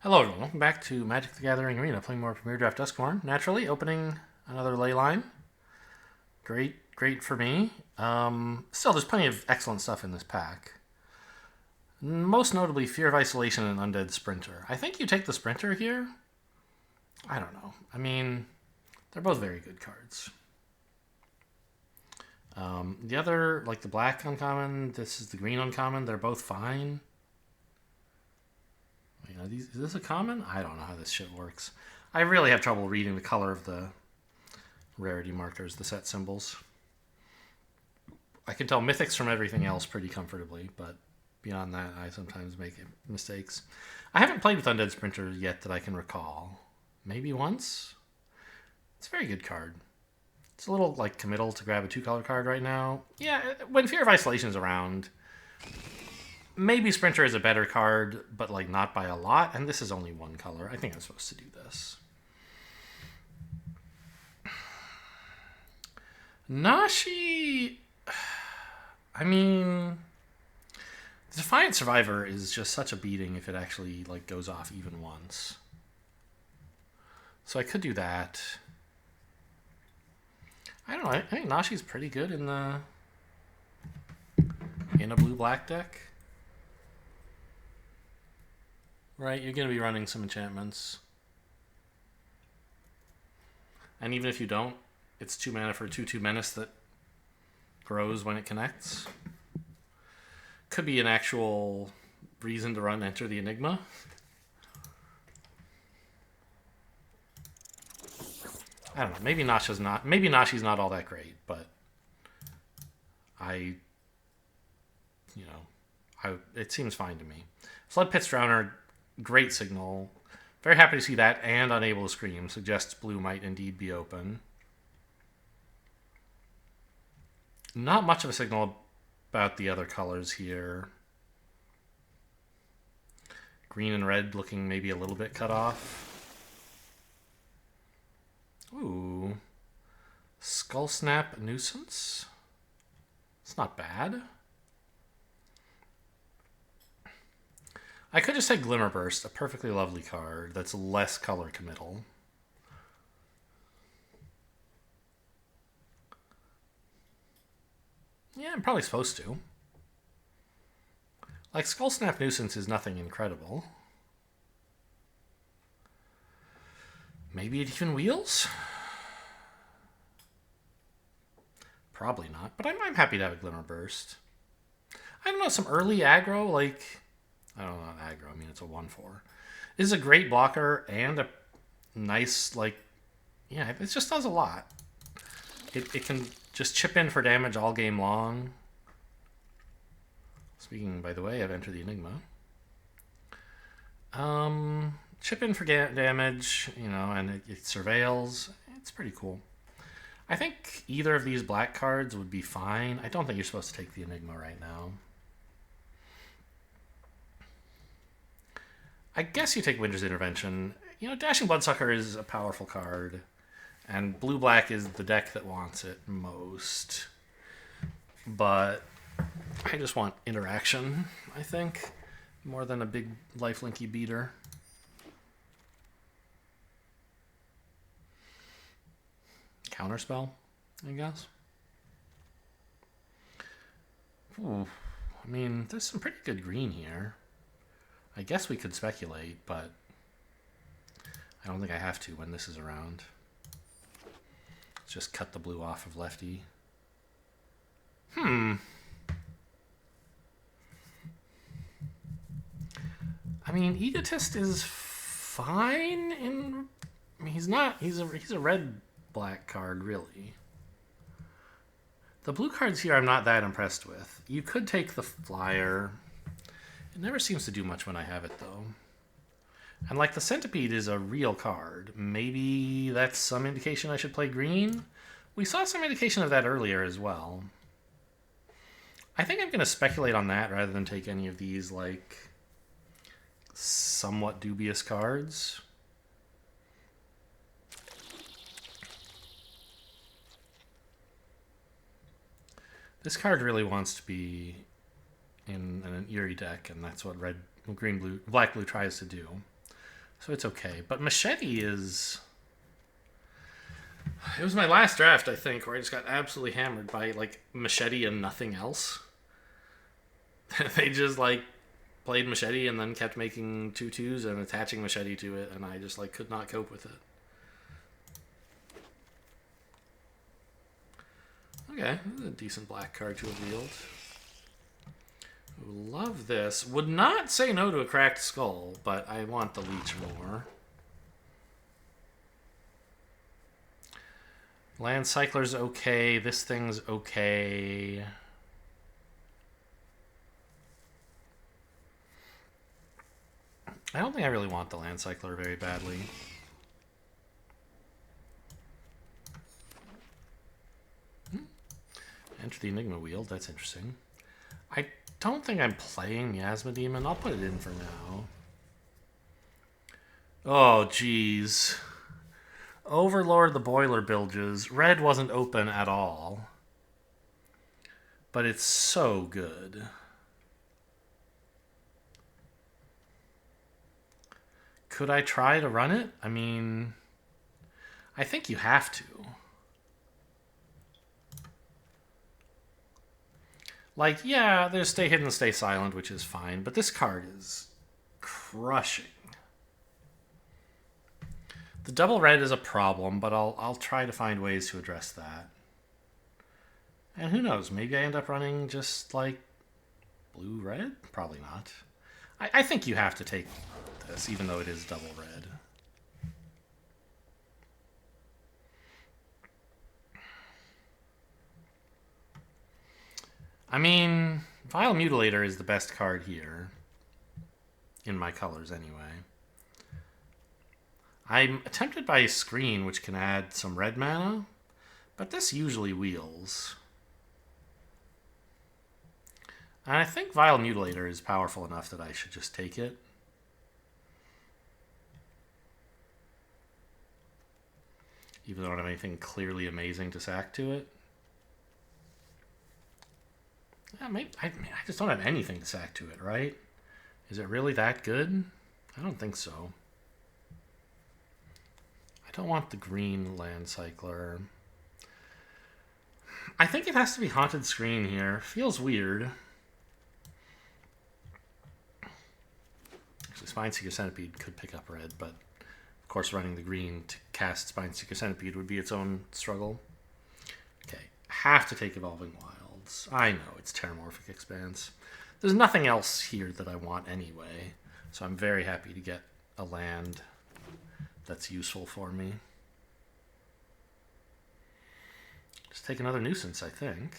Hello everyone, welcome back to Magic the Gathering Arena, playing more Premier Draft Duskmorn. Naturally, opening another ley line. Great for me. Still, there's plenty of excellent stuff in this pack. Most notably, Fear of Isolation and Undead Sprinter. I think you take the Sprinter here. I don't know. I mean, they're both very good cards. The other, like the black uncommon, this is the green uncommon, they're both fine. Is this a common? I don't know how this shit works. I really have trouble reading the color of the rarity markers, the set symbols. I can tell mythics from everything else pretty comfortably, but beyond that, I sometimes make mistakes. I haven't played with Undead Sprinter yet that I can recall. Maybe once? It's a very good card. It's a little like committal to grab a 2-color card right now. Yeah, when Fear of Isolation is around, maybe Sprinter is a better card, but like not by a lot. And this is only 1 color. I think I'm supposed to do this. Nashi, I mean, Defiant Survivor is just such a beating if it actually like goes off even once. So I could do that. I don't know. I think Nashi's pretty good in a blue-black deck. Right, you're going to be running some enchantments. And even if you don't, it's 2 mana for a 2/2 menace that grows when it connects. Could be an actual reason to run Enter the Enigma. I don't know. Maybe Nashi's not all that great, but it seems fine to me. Flood Pit's Drowner, great signal. Very happy to see that, and Unable to Scream suggests blue might indeed be open. Not much of a signal about the other colors here. Green and red looking maybe a little bit cut off. Ooh. Skull Snap Nuisance. It's not bad. I could just say Glimmer Burst, a perfectly lovely card that's less color committal. Yeah, I'm probably supposed to. Like, Skull Snap Nuisance is nothing incredible. Maybe it even wheels? Probably not, but I'm happy to have a Glimmer Burst. I don't know, some early aggro, like... I don't know, not aggro, I mean it's a 1/4. This is a great blocker and a nice, like... Yeah, it just does a lot. It can just chip in for damage all game long. Speaking, by the way, of Enter the Enigma. Chip in for damage, and it surveils. It's pretty cool. I think either of these black cards would be fine. I don't think you're supposed to take the Enigma right now. I guess you take Winter's Intervention. Dashing Bloodsucker is a powerful card, and blue-black is the deck that wants it most. But I just want interaction, I think, more than a big lifelinky beater. Counterspell, I guess. Ooh, I mean, there's some pretty good green here. I guess we could speculate, but I don't think I have to when this is around. Let's just cut the blue off of lefty. I mean, Egotist is fine he's not. He's a red-black card, really. The blue cards here I'm not that impressed with. You could take the Flyer. It never seems to do much when I have it, though. And, like, the Centipede is a real card. Maybe that's some indication I should play green? We saw some indication of that earlier as well. I think I'm going to speculate on that rather than take any of these, like, somewhat dubious cards. This card really wants to be in an Eerie deck, and that's what black blue tries to do. So it's okay. But Machete is... It was my last draft, I think, where I just got absolutely hammered by, like, Machete and nothing else. They just, like, played Machete and then kept making 2/2s and attaching Machete to it, and I just, like, could not cope with it. Okay, this is a decent black card to have wheeled. Love this. Would not say no to a cracked skull, but I want the leech more. Land Cycler's okay. This thing's okay. I don't think I really want the Land Cycler very badly. Enter the Enigma Wheel. That's interesting. I don't think I'm playing Miasma Demon. I'll put it in for now. Oh, jeez. Overlord the Boiler Bilges. Red wasn't open at all. But it's so good. Could I try to run it? I mean, I think you have to. Like, yeah, there's Stay Hidden, Stay Silent, which is fine, but this card is crushing. The double red is a problem, but I'll try to find ways to address that. And who knows, maybe I end up running just, like, blue-red? Probably not. I think you have to take this, even though it is double red. I mean, Vile Mutilator is the best card here. In my colors, anyway. I'm tempted by Screen, which can add some red mana, but this usually wheels. And I think Vile Mutilator is powerful enough that I should just take it. Even though I don't have anything clearly amazing to sack to it. Yeah, maybe, I just don't have anything to sack to it, right? Is it really that good? I don't think so. I don't want the green Land Cycler. I think it has to be Haunted Screen here. Feels weird. Actually, Spineseeker Centipede could pick up red, but of course running the green to cast Spineseeker Centipede would be its own struggle. Okay, have to take Evolving Wilds. I know, it's Terramorphic Expanse. There's nothing else here that I want anyway, so I'm very happy to get a land that's useful for me. Just take another Nuisance, I think.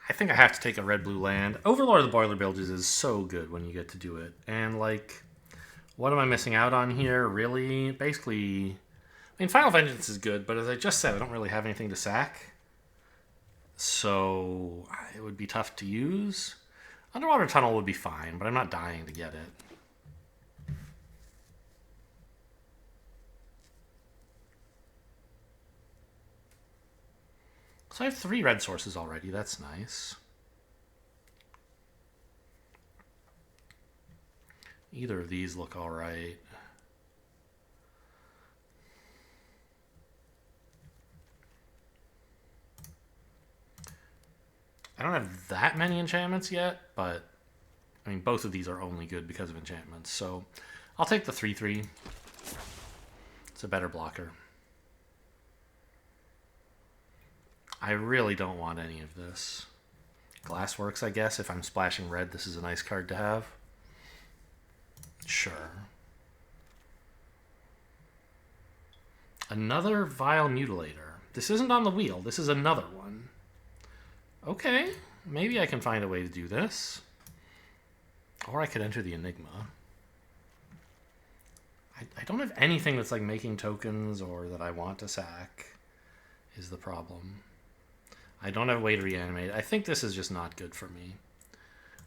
I think I have to take a red-blue land. Overlord of the Boiler Bilges is so good when you get to do it. And, like, what am I missing out on here? Really? Basically, I mean, Final Vengeance is good, but as I just said, I don't really have anything to sack. So it would be tough to use. Underwater Tunnel would be fine, but I'm not dying to get it. So I have 3 red sources already. That's nice. Either of these look all right. I don't have that many enchantments yet, but I mean, both of these are only good because of enchantments. So I'll take the 3/3. It's a better blocker. I really don't want any of this. Glassworks, I guess. If I'm splashing red, this is a nice card to have. Sure. Another Vile Mutilator. This isn't on the wheel. This is another one. Okay. Maybe I can find a way to do this. Or I could enter the Enigma. I don't have anything that's like making tokens or that I want to sack is the problem. I don't have a way to reanimate. I think this is just not good for me.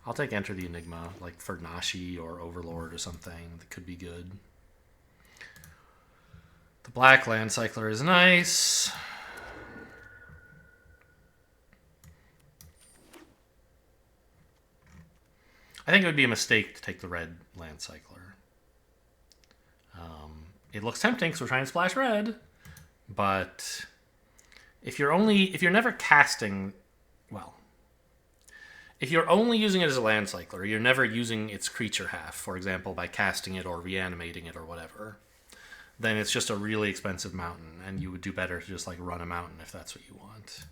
I'll take Enter the Enigma, like for Nashi or Overlord or something that could be good. The black Land Cycler is nice. I think it would be a mistake to take the red land cycler. It looks tempting because we're trying to splash red, but if you're never casting, well, if you're only using it as a land cycler, you're never using its creature half, for example, by casting it or reanimating it or whatever, then it's just a really expensive mountain, and you would do better to just like run a mountain if that's what you want.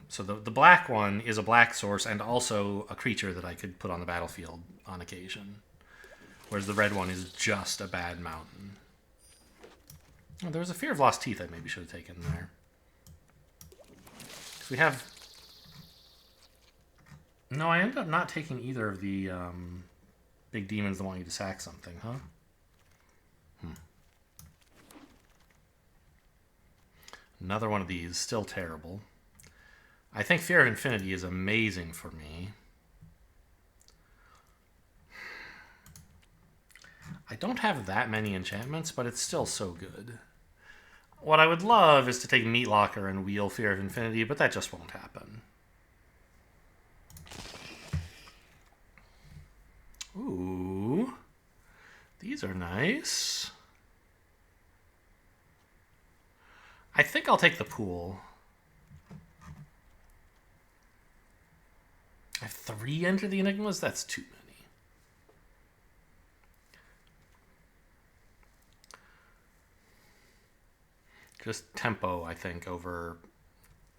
So the black one is a black source and also a creature that I could put on the battlefield on occasion, whereas the red one is just a bad mountain. Oh, there was a Fear of Lost Teeth I maybe should have taken there. Because we have... No, I ended up not taking either of the big demons that want you to sack something, huh? Another one of these, still terrible. I think Fear of Infinity is amazing for me. I don't have that many enchantments, but it's still so good. What I would love is to take Meat Locker and wheel Fear of Infinity, but that just won't happen. Ooh. These are nice. I think I'll take the pool. I have 3 Enter the Enigmas? That's too many. Just tempo, I think, over,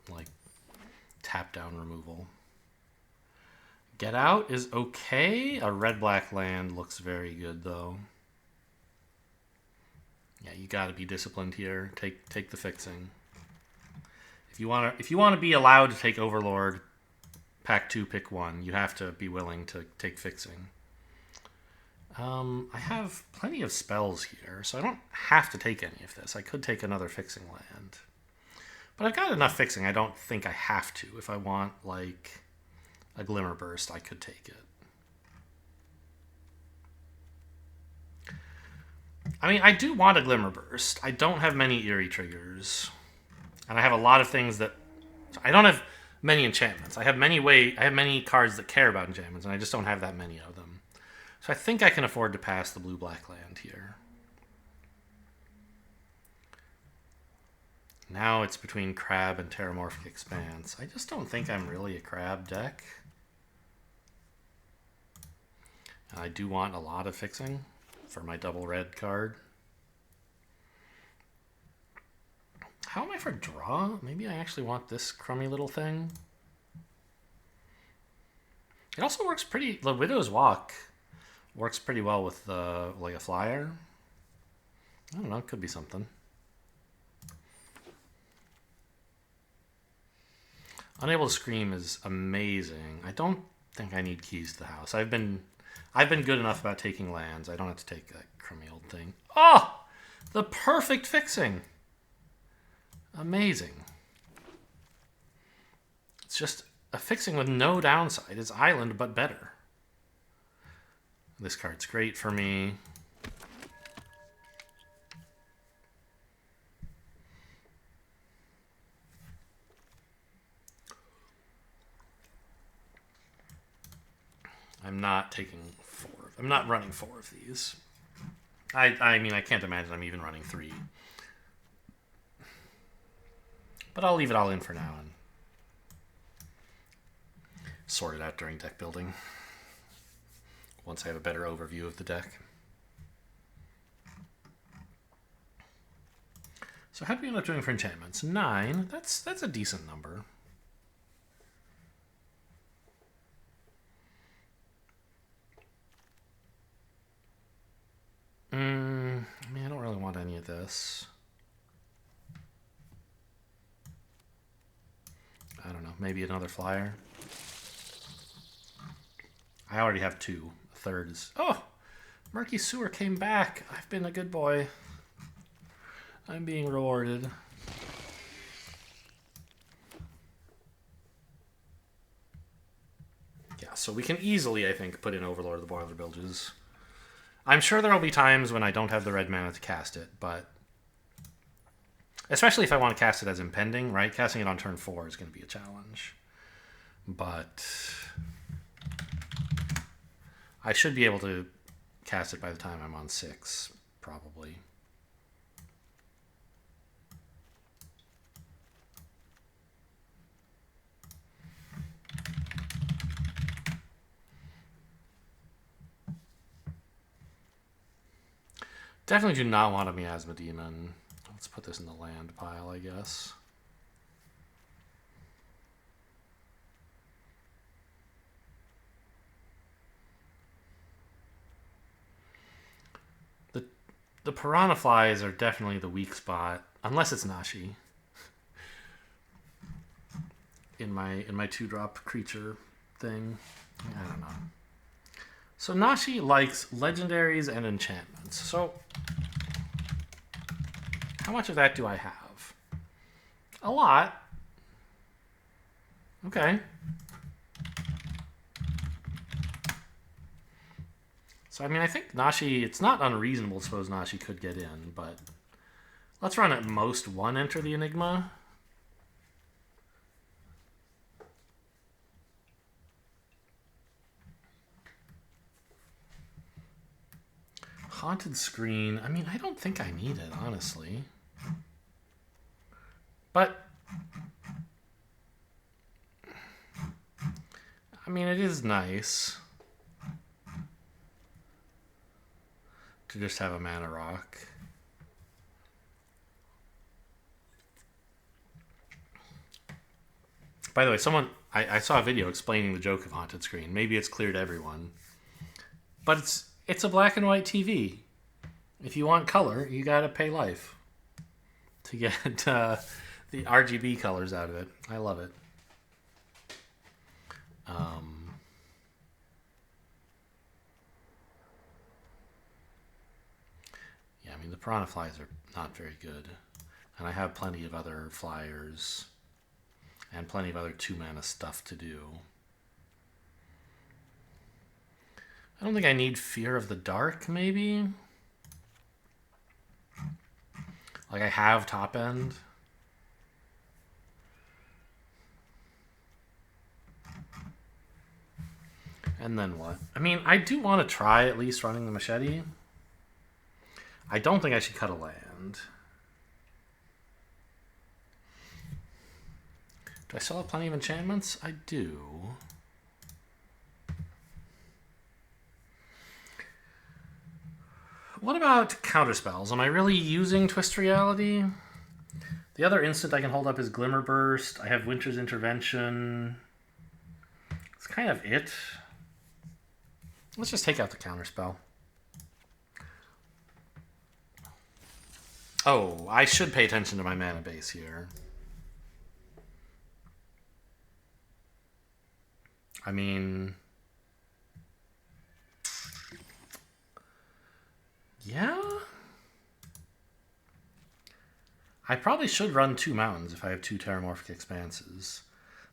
like, tap-down removal. Get Out is okay. A red-black land looks very good, though. Yeah, you got to be disciplined here. Take the fixing. If you want to be allowed to take Overlord, pack 2, pick 1. You have to be willing to take fixing. I have plenty of spells here, so I don't have to take any of this. I could take another fixing land. But I've got enough fixing, I don't think I have to. If I want, like, a Glimmer Burst, I could take it. I mean, I do want a Glimmer Burst. I don't have many Eerie triggers. And I have a lot of things that... I don't have many enchantments. I have many cards that care about enchantments, and I just don't have that many of them. So I think I can afford to pass the blue-black land here. Now it's between Crab and Terramorphic Expanse. I just don't think I'm really a Crab deck. And I do want a lot of fixing for my double red card. How am I for draw? Maybe I actually want this crummy little thing. It also works pretty... The Widow's Walk works pretty well with like a flyer. I don't know, it could be something. Unable to Scream is amazing. I don't think I need Keys to the House. I've been good enough about taking lands. I don't have to take that crummy old thing. Oh! The perfect fixing! Amazing. It's just a fixing with no downside. It's Island, but better. This card's great for me. I'm not taking 4. I'm not running 4 of these. I mean, I can't imagine I'm even running 3. But I'll leave it all in for now and sort it out during deck building, once I have a better overview of the deck. So how do we end up doing for enchantments? 9. That's a decent number. I mean, I don't really want any of this. I don't know, maybe another flyer. I already have 2. A third is... Oh! Murky Sewer came back. I've been a good boy. I'm being rewarded. Yeah, so we can easily, I think, put in Overlord of the Boiler Bilges. I'm sure there will be times when I don't have the red mana to cast it, but... Especially if I want to cast it as impending, right? Casting it on turn 4 is going to be a challenge. But... I should be able to cast it by the time I'm on 6, probably. Definitely do not want a Miasma Demon. Let's put this in the land pile, I guess. The Piranha Flies are definitely the weak spot, unless it's Nashi. In my 2-drop creature thing. I don't know. So Nashi likes legendaries and enchantments. So how much of that do I have? A lot. Okay. So, I mean, I think Nashi, it's not unreasonable to suppose Nashi could get in, but let's run at most 1 Enter the Enigma. Haunted Screen. I mean, I don't think I need it, honestly. But I mean, it is nice to just have a mana rock. By the way, I saw a video explaining the joke of Haunted Screen. Maybe it's clear to everyone. But it's a black and white TV. If you want color, you gotta pay life to get the RGB colors out of it. I love it. Yeah, I mean, the Piranha Flies are not very good. And I have plenty of other flyers and plenty of other 2-mana stuff to do. I don't think I need Fear of the Dark, maybe? Like, I have top end. And then what? I mean, I do want to try at least running the machete. I don't think I should cut a land. Do I still have plenty of enchantments? I do. What about counterspells? Am I really using Twist Reality? The other instant I can hold up is Glimmer Burst. I have Winter's Intervention. That's kind of it. Let's just take out the counterspell. Oh, I should pay attention to my mana base here. I mean, yeah. I probably should run 2 mountains if I have 2 Terramorphic Expanses.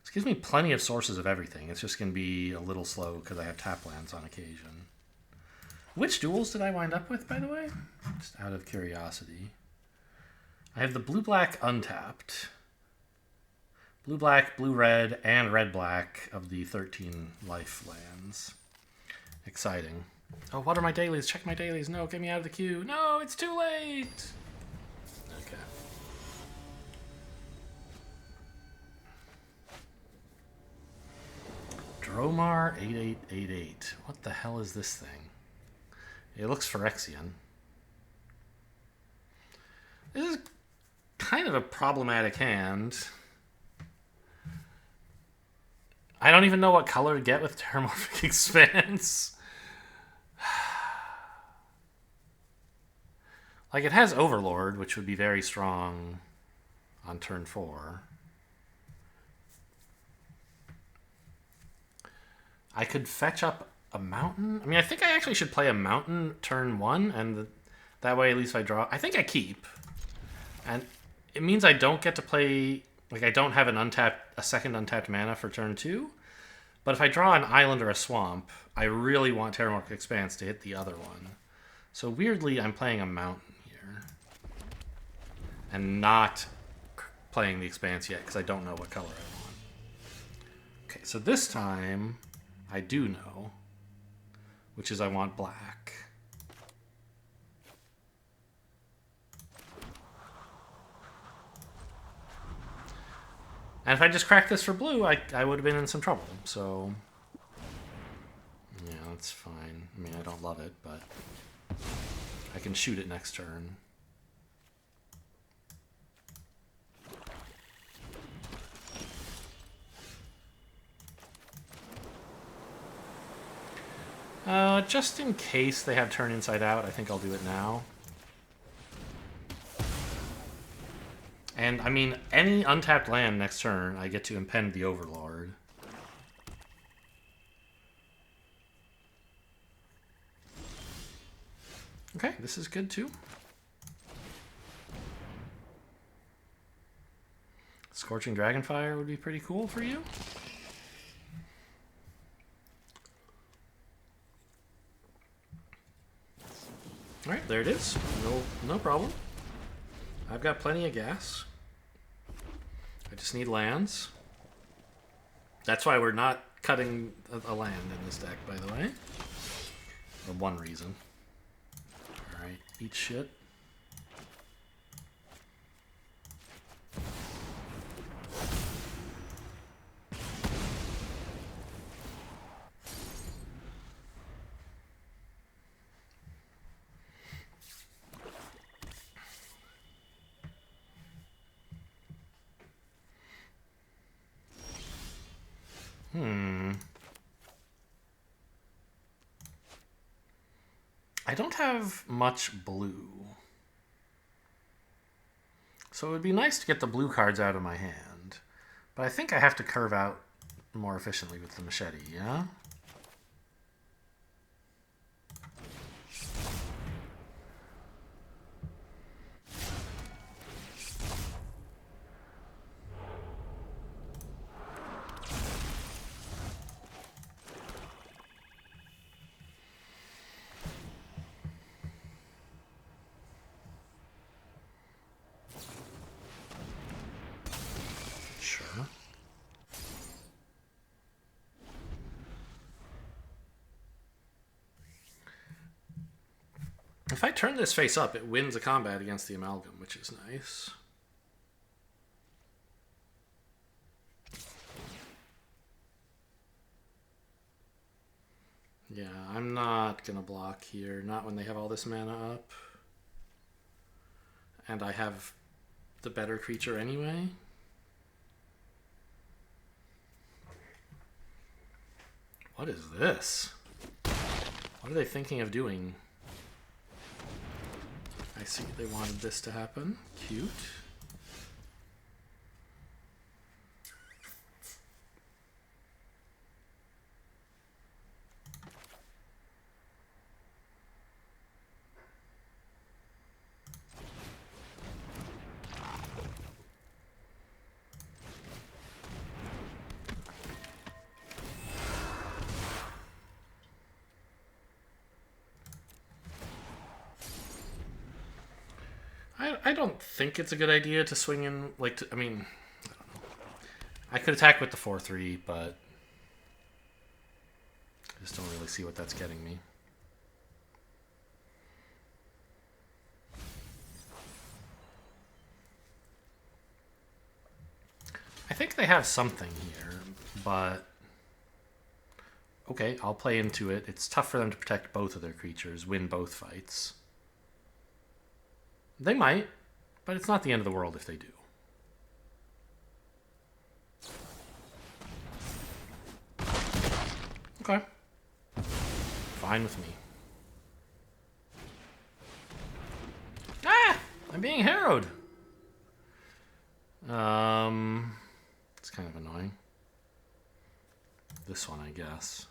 This gives me plenty of sources of everything. It's just going to be a little slow because I have tap lands on occasion. Which duels did I wind up with, by the way? Just out of curiosity. I have the blue-black untapped. Blue-black, blue-red, and red-black of the 13 life lands. Exciting. Oh, what are my dailies? Check my dailies. No, get me out of the queue. No, it's too late! Okay. Dromar 8888. What the hell is this thing? It looks Phyrexian. This is kind of a problematic hand. I don't even know what color to get with Terramorphic Expanse. Like, it has Overlord, which would be very strong on turn 4. I could fetch up a mountain. I mean, I think I actually should play a mountain turn 1, and that way at least if I draw... I think I keep. And it means I don't get to play... Like, I don't have a second untapped mana for turn 2. But if I draw an island or a swamp, I really want Terramorphic Expanse to hit the other one. So weirdly, I'm playing a mountain here. And not playing the Expanse yet, because I don't know what color I want. Okay, so this time, I do know. which is I want black. And if I just cracked this for blue, I would have been in some trouble. So, yeah, that's fine. I mean, I don't love it, but I can shoot it next turn. Just in case they have turn inside out, I think I'll do it now. And, I mean, any untapped land next turn, I get to impend the Overlord. Okay, this is good too. Scorching Dragonfire would be pretty cool for you. Alright, there it is. No problem. I've got plenty of gas. I just need lands. That's why we're not cutting a land in this deck, by the way. For one reason. Alright, eat shit. I don't have much blue. So it would be nice to get the blue cards out of my hand. But I think I have to curve out more efficiently with the machete, yeah? If I turn this face up, it wins a combat against the Amalgam, which is nice. Yeah, I'm not going to block here. Not when they have all this mana up. And I have the better creature anyway. What is this? What are they thinking of doing? I see they wanted this to happen. Cute. I don't think it's a good idea to swing in, like, I mean, I don't know. I could attack with the 4/3, but I just don't really see what that's getting me. I think they have something here, but okay, I'll play into it. It's tough for them to protect both of their creatures, win both fights. They might, but it's not the end of the world if they do. Okay. Fine with me. Ah! I'm being harrowed! It's kind of annoying. This one, I guess.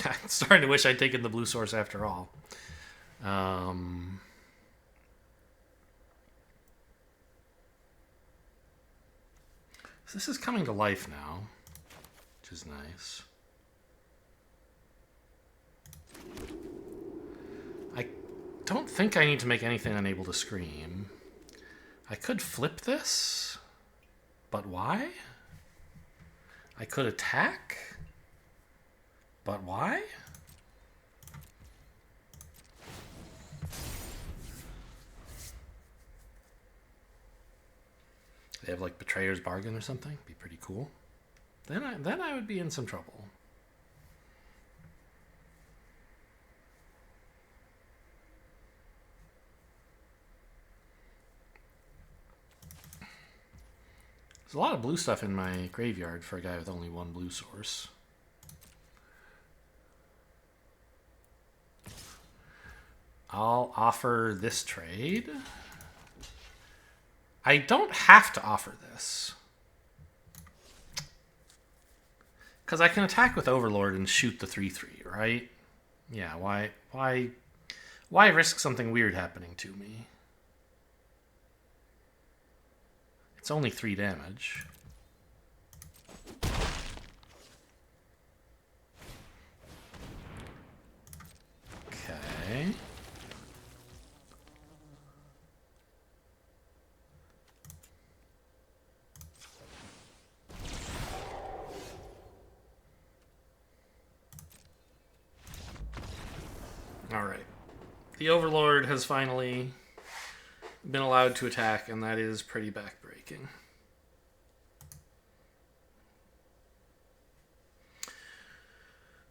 I'm starting to wish I'd taken the blue source after all. So this is coming to life now, which is nice. I don't think I need to make anything unable to scream. I could flip this, but why? I could attack, but why? They have like Betrayer's Bargain or something. Be pretty cool. Then I would be in some trouble. There's a lot of blue stuff in my graveyard for a guy with only one blue source. I'll offer this trade. I don't have to offer this. Because I can attack with Overlord and shoot the 3/3, right? Yeah, why risk something weird happening to me? It's only 3 damage. Okay. All right. The Overlord has finally been allowed to attack, and that is pretty backbreaking.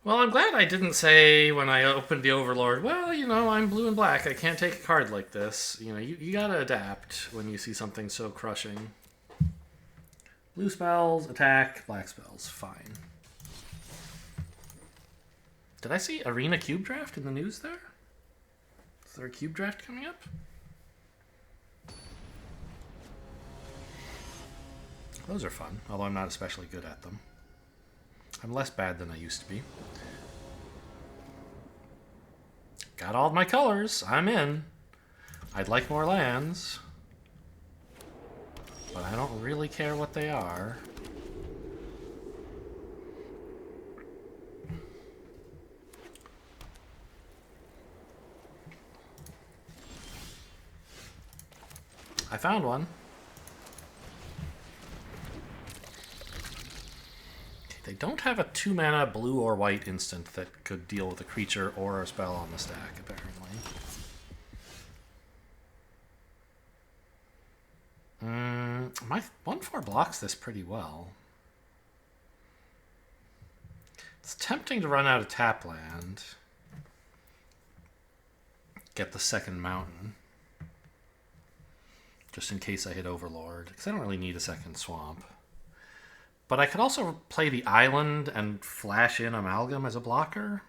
Well, I'm glad I didn't say when I opened the Overlord, well, you know, I'm blue and black. I can't take a card like this. You know, you gotta adapt when you see something so crushing. Blue spells, attack, black spells, fine. Did I see Arena Cube Draft in the news there? Is there a Cube Draft coming up? Those are fun, although I'm not especially good at them. I'm less bad than I used to be. Got all of my colors. I'm in. I'd like more lands. But I don't really care what they are. I found one. They don't have a 2-mana blue or white instant that could deal with a creature or a spell on the stack, apparently. My 1/4 blocks this pretty well. It's tempting to run out of tap land. Get the second mountain. Just in case I hit Overlord, because I don't really need a second swamp. But I could also play the island and flash in Amalgam as a blocker.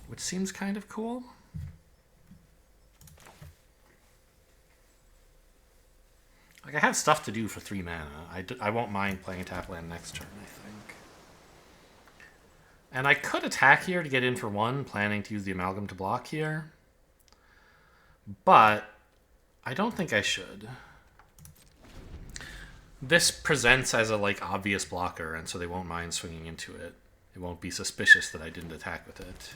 Which seems kind of cool. Like, I have stuff to do for 3 mana. I won't mind playing a tap land next turn, I think. And I could attack here to get in for 1, planning to use the Amalgam to block here. But I don't think I should. This presents as a, like, obvious blocker, and so they won't mind swinging into it. It won't be suspicious that I didn't attack with it.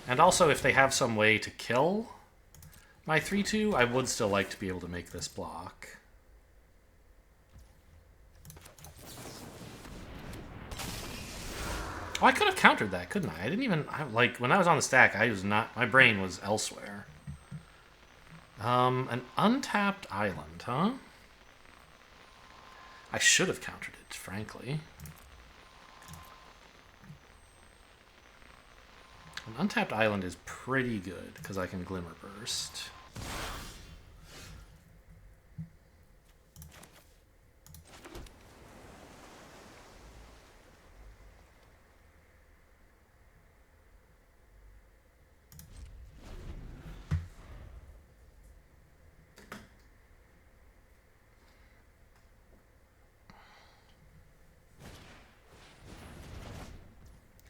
And also, if they have some way to kill my 3/2, I would still like to be able to make this block. Oh, I could have countered that, couldn't I? I didn't even... like, when I was on the stack, I was not... my brain was elsewhere. An untapped island, huh? I should have countered it, frankly. An untapped island is pretty good, because I can Glimmer Burst.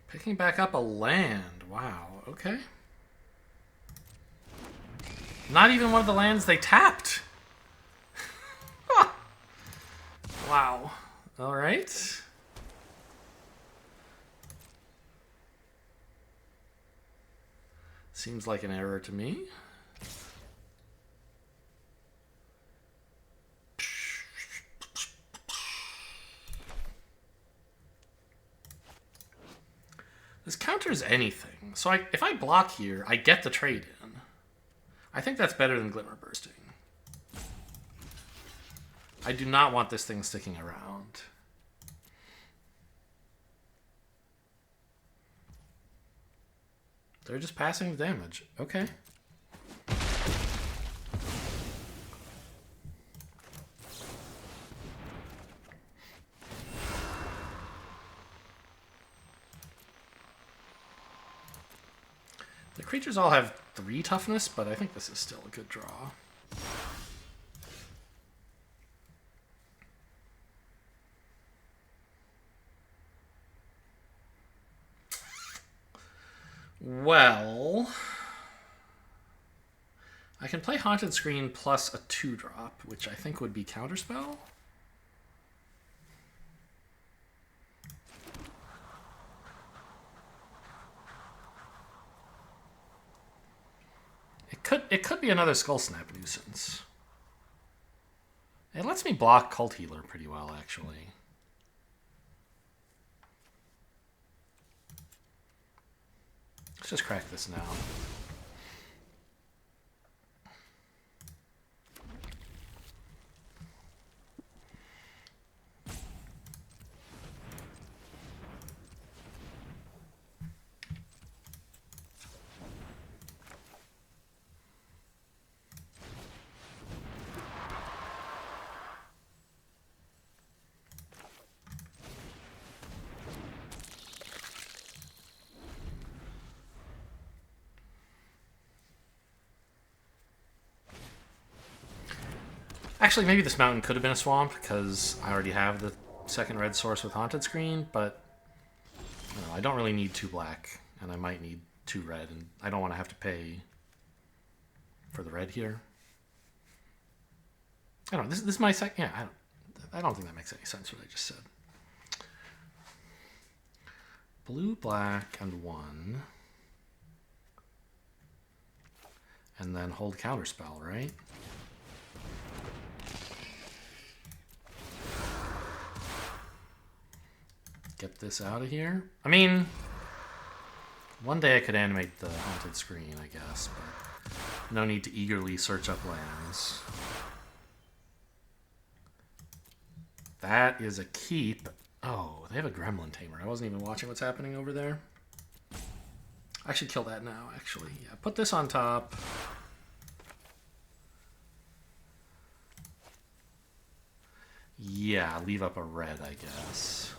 Picking back up a land. Wow, okay. Not even one of the lands they tapped. Wow. All right. Seems like an error to me. This counters anything. So if I block here, I get the trade in. I think that's better than Glimmer Bursting. I do not want this thing sticking around. They're just passing the damage. Okay. The creatures all have 3 toughness, but I think this is still a good draw. Well, I can play Haunted Screen plus a 2-drop, which I think would be Counterspell. It could be another Skull Snap Nuisance. It lets me block Cult Healer pretty well, actually. Let's just crack this now. Actually, maybe this mountain could have been a swamp, because I already have the second red source with Haunted Screen, but I don't really need 2 black, and I might need 2 red, and I don't want to have to pay for the red here. I don't know, this is my second... Yeah, I don't think that makes any sense, what I just said. Blue, black, and 1. And then hold Counterspell, right? Get this out of here. I mean, one day I could animate the Haunted Screen, I guess, but no need to eagerly search up lands. That is a keep. Oh, they have a Gremlin Tamer. I wasn't even watching what's happening over there. I should kill that now, actually. Yeah, put this on top. Yeah, leave up a red, I guess.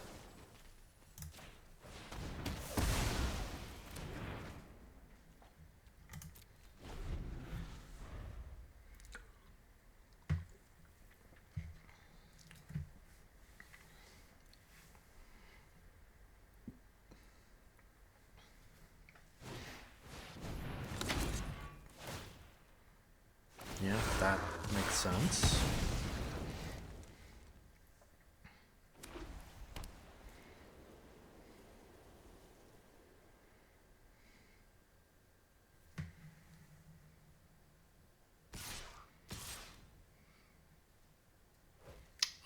Yeah, that makes sense.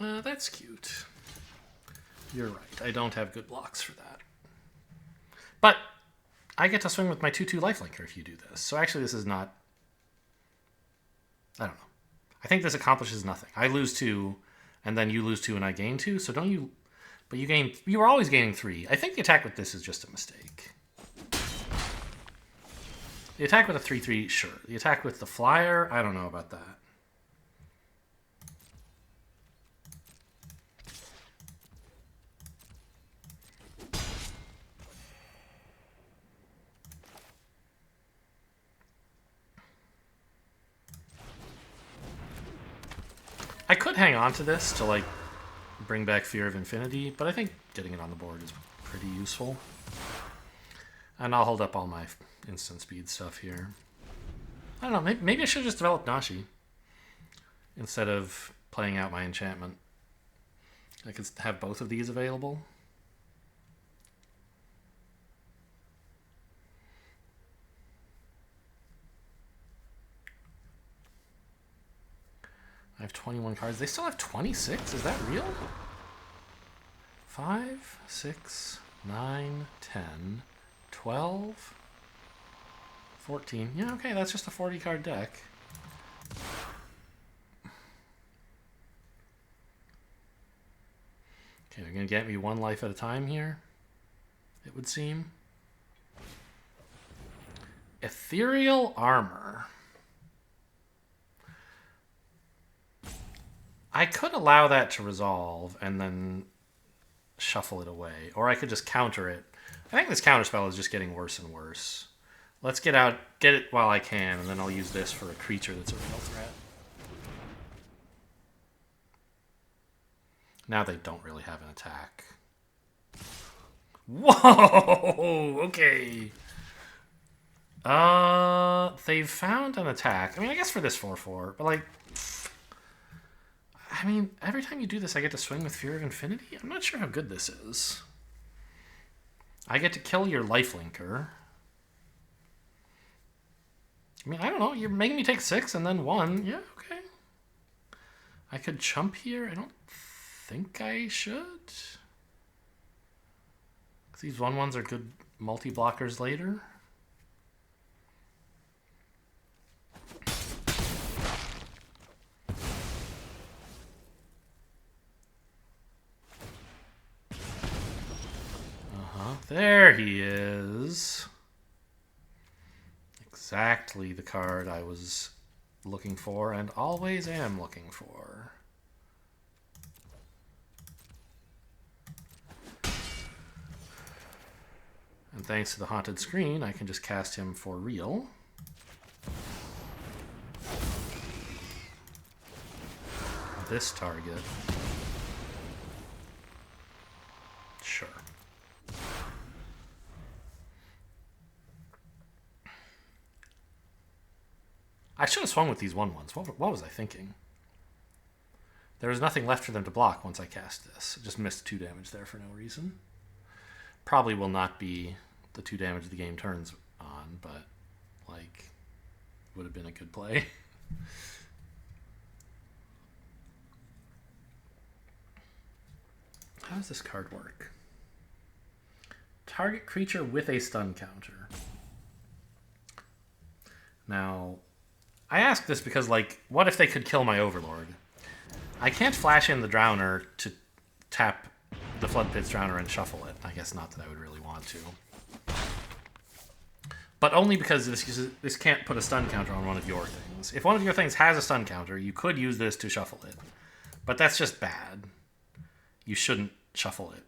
That's cute. You're right. I don't have good blocks for that. But I get to swing with my 2/2 lifelinker if you do this. So actually this is not... I don't know. I think this accomplishes nothing. I lose 2, and then you lose 2 and I gain 2. So don't you... But you were always gaining 3. I think the attack with this is just a mistake. The attack with a 3/3, sure. The attack with the flyer, I don't know about that. I could hang on to this to, like, bring back Fear of Infinity, but I think getting it on the board is pretty useful. And I'll hold up all my instant speed stuff here. I don't know, maybe I should have just developed Nashi instead of playing out my enchantment. I could have both of these available. I have 21 cards. They still have 26? Is that real? 5, 6, 9, 10, 12, 14. Yeah, okay, that's just a 40 card deck. Okay, they're going to get me one life at a time here, it would seem. Ethereal Armor. I could allow that to resolve and then shuffle it away, or I could just counter it. I think this counterspell is just getting worse and worse. Let's get it while I can, and then I'll use this for a creature that's a real threat. Now they don't really have an attack. Whoa! Okay. They've found an attack. I mean, I guess for this 4/4, but like, I mean, every time you do this, I get to swing with Fear of Infinity? I'm not sure how good this is. I get to kill your lifelinker. I mean, I don't know. You're making me take 6 and then 1. Yeah, okay. I could chump here. I don't think I should. 'Cause these 1/1s are good multi-blockers later. There he is. Exactly the card I was looking for and always am looking for. And thanks to the haunted screen, I can just cast him for real. This target. Sure. I should have swung with these 1/1s. What was I thinking? There was nothing left for them to block once I cast this. I just missed 2 damage there for no reason. Probably will not be the 2 damage the game turns on, but, like, would have been a good play. How does this card work? Target creature with a stun counter. Now, I ask this because, like, what if they could kill my Overlord? I can't flash in the Drowner to tap the Flood Pit's Drowner and shuffle it. I guess not that I would really want to. But only because this can't put a stun counter on one of your things. If one of your things has a stun counter, you could use this to shuffle it. But that's just bad. You shouldn't shuffle it,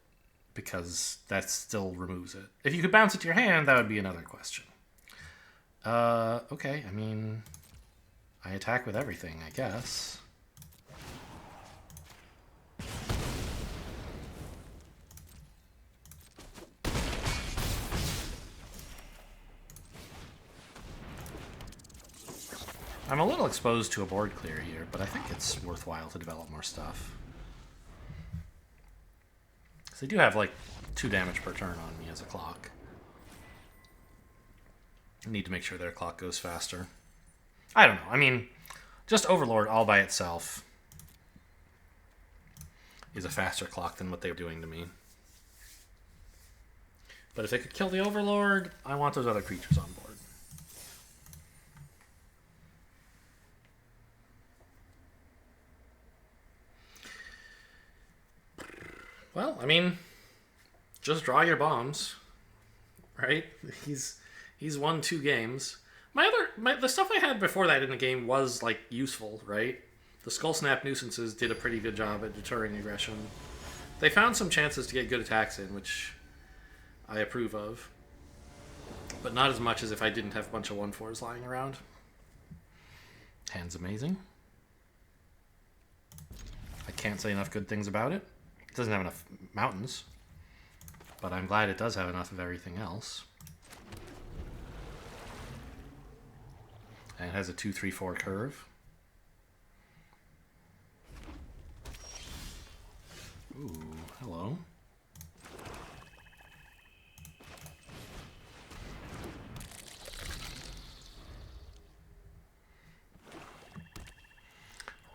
because that still removes it. If you could bounce it to your hand, that would be another question. Okay, I mean, I attack with everything, I guess. I'm a little exposed to a board clear here, but I think it's worthwhile to develop more stuff. So they do have like 2 damage per turn on me as a clock. I need to make sure their clock goes faster. I don't know. I mean, just Overlord all by itself is a faster clock than what they were doing to me. But if they could kill the Overlord, I want those other creatures on board. Well, I mean, just draw your bombs, right? He's won 2 games. The stuff I had before that in the game was, like, useful, right? The Skull Snap Nuisances did a pretty good job at deterring aggression. They found some chances to get good attacks in, which I approve of. But not as much as if I didn't have a bunch of 1/4s lying around. Hand's amazing. I can't say enough good things about it. It doesn't have enough mountains, but I'm glad it does have enough of everything else. And it has a 2/3/4 curve. Ooh, hello.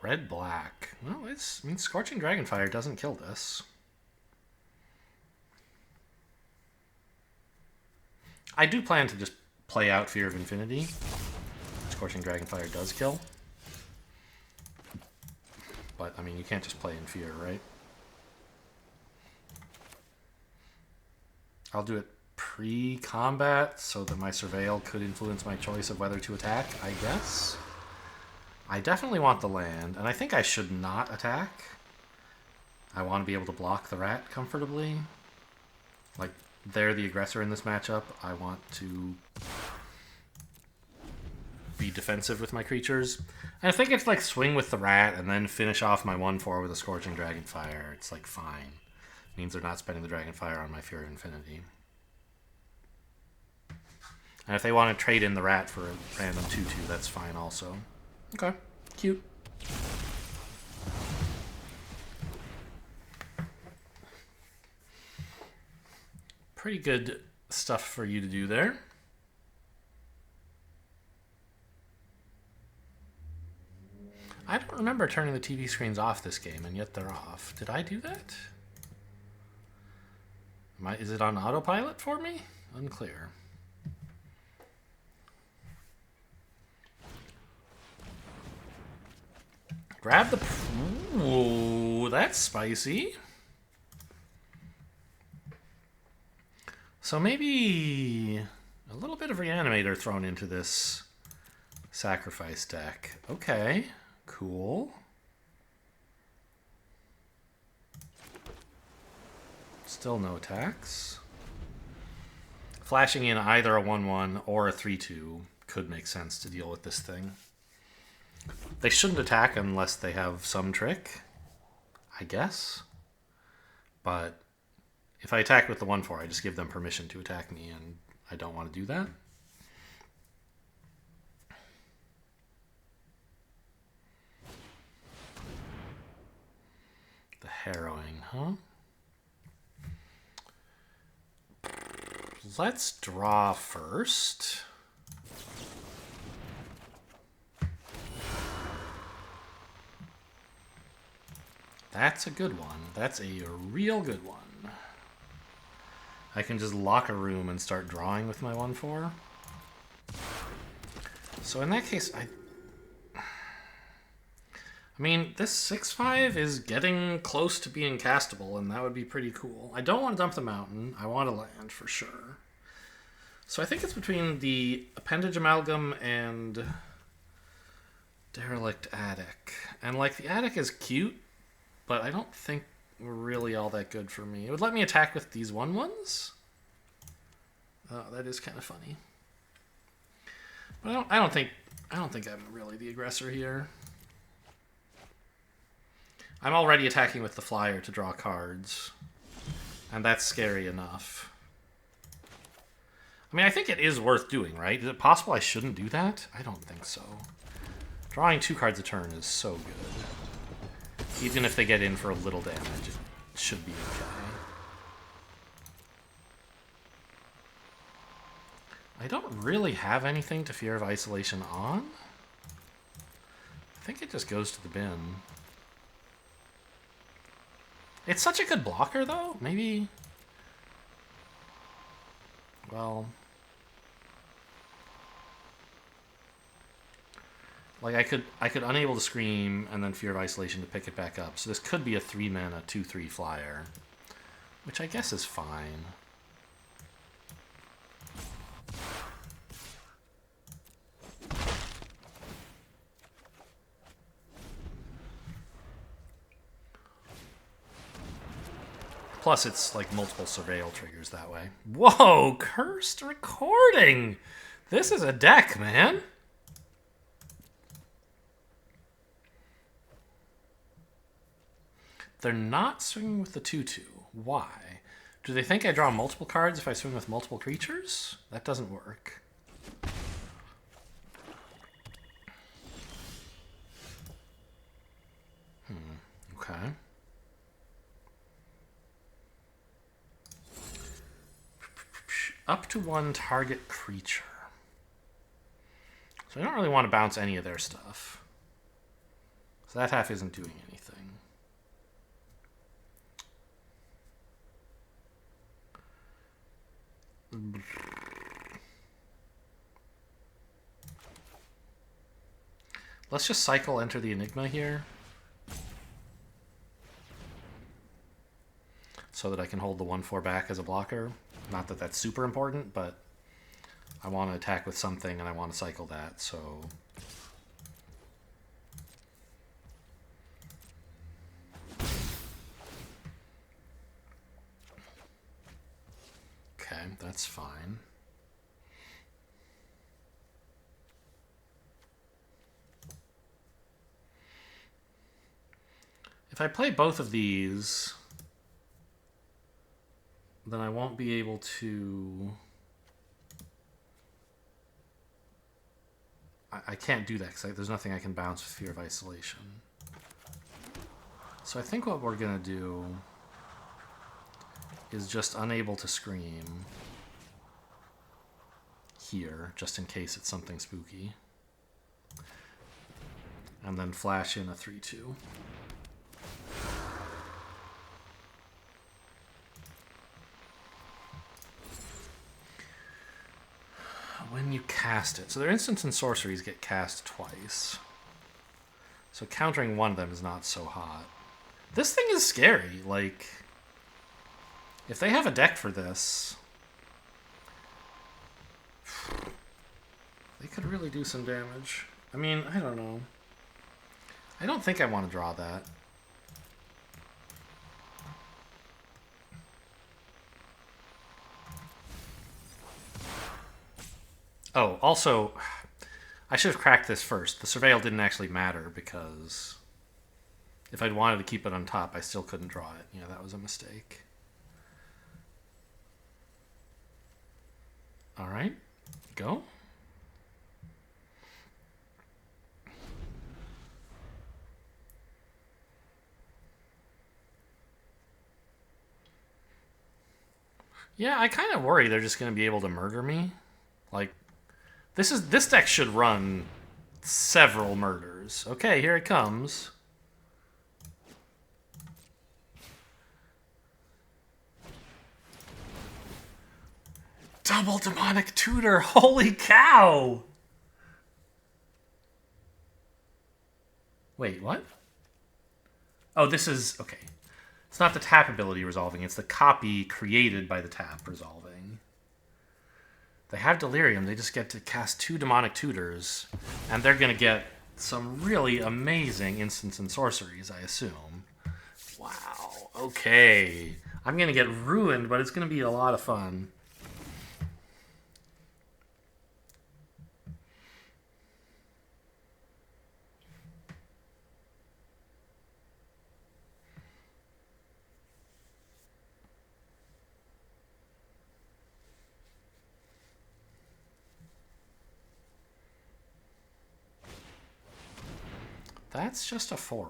Red-black. Well, I mean, Scorching Dragonfire doesn't kill this. I do plan to just play out Fear of Infinity. Scorching Dragonfire does kill. But, I mean, you can't just play in Fear, right? I'll do it pre-combat so that my Surveil could influence my choice of whether to attack, I guess. I definitely want the land, and I think I should not attack. I want to be able to block the rat comfortably. Like, they're the aggressor in this matchup. I want to be defensive with my creatures. And I think it's like swing with the rat and then finish off my 1/4 with a Scorching Dragonfire. It's like fine. It means they're not spending the Dragonfire on my Fear of Infinity. And if they want to trade in the rat for a random 2/2, that's fine also. Okay, cute. Pretty good stuff for you to do there. I don't remember turning the TV screens off this game, and yet they're off. Did I do that? Is it on autopilot for me? Unclear. Grab the... Ooh, that's spicy. So maybe a little bit of Reanimator thrown into this sacrifice deck. Okay, cool. Still no attacks. Flashing in either a 1/1 or a 3/2 could make sense to deal with this thing. They shouldn't attack unless they have some trick, I guess. But if I attack with the 1/4, I just give them permission to attack me, and I don't want to do that. The Harrowing, huh? Let's draw first. That's a good one. That's a real good one. I can just lock a room and start drawing with my 1/4. So in that case, I mean, this 6/5 is getting close to being castable, and that would be pretty cool. I don't want to dump the mountain. I want to land for sure. So I think it's between the Appendage Amalgam and Derelict Attic. And, like, the Attic is cute, but I don't think we're really all that good for me. It would let me attack with these 1/1s. Oh, that is kind of funny. But I don't think I'm really the aggressor here. I'm already attacking with the flyer to draw cards, and that's scary enough. I mean, I think it is worth doing, right? Is it possible I shouldn't do that? I don't think so. Drawing 2 cards a turn is so good. Even if they get in for a little damage, it should be okay. I don't really have anything to Fear of Isolation on. I think it just goes to the bin. It's such a good blocker, though. Maybe... Well... Like, I could Unable to Scream and then Fear of Isolation to pick it back up. So this could be a 3-mana 2/3 flyer, which I guess is fine. Plus, it's like multiple Surveil triggers that way. Whoa, Cursed Recording! This is a deck, man! They're not swinging with the 2/2. Why? Do they think I draw multiple cards if I swing with multiple creatures? That doesn't work. Okay. Up to 1 target creature. So I don't really want to bounce any of their stuff. So that half isn't doing anything. Let's just cycle enter the Enigma here. So that I can hold the 1/4 back as a blocker. Not that that's super important, but I want to attack with something and I want to cycle that, so... Okay, that's fine. If I play both of these, then I won't be able to... I can't do that because there's nothing I can bounce with Fear of Isolation. So I think what we're going to do is just Unable to Scream here, just in case it's something spooky. And then flash in a 3/2. When you cast it. So their instants and sorceries get cast twice. So countering one of them is not so hot. This thing is scary. Like, if they have a deck for this, they could really do some damage. I mean, I don't know. I don't think I want to draw that. Oh, also, I should have cracked this first. The Surveil didn't actually matter because if I'd wanted to keep it on top, I still couldn't draw it. Yeah, that was a mistake. All right, go. Yeah, I kind of worry they're just going to be able to murder me. Like, this deck should run several murders. Okay, here it comes. Double Demonic Tutor! Holy cow! Wait, what? Oh, this is... Okay. It's not the tap ability resolving, it's the copy created by the tap resolving. They have Delirium, they just get to cast 2 Demonic Tutors, and they're going to get some really amazing instants and sorceries, I assume. Wow, okay. I'm going to get ruined, but it's going to be a lot of fun. That's just a 4/1.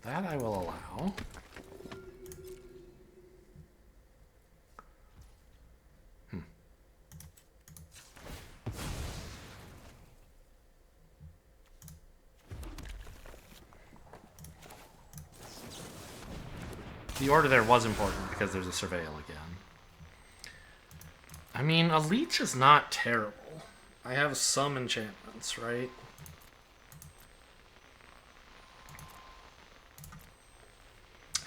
That I will allow. The order there was important because there's a Surveil again. I mean, a Leech is not terrible. I have some enchantments, right?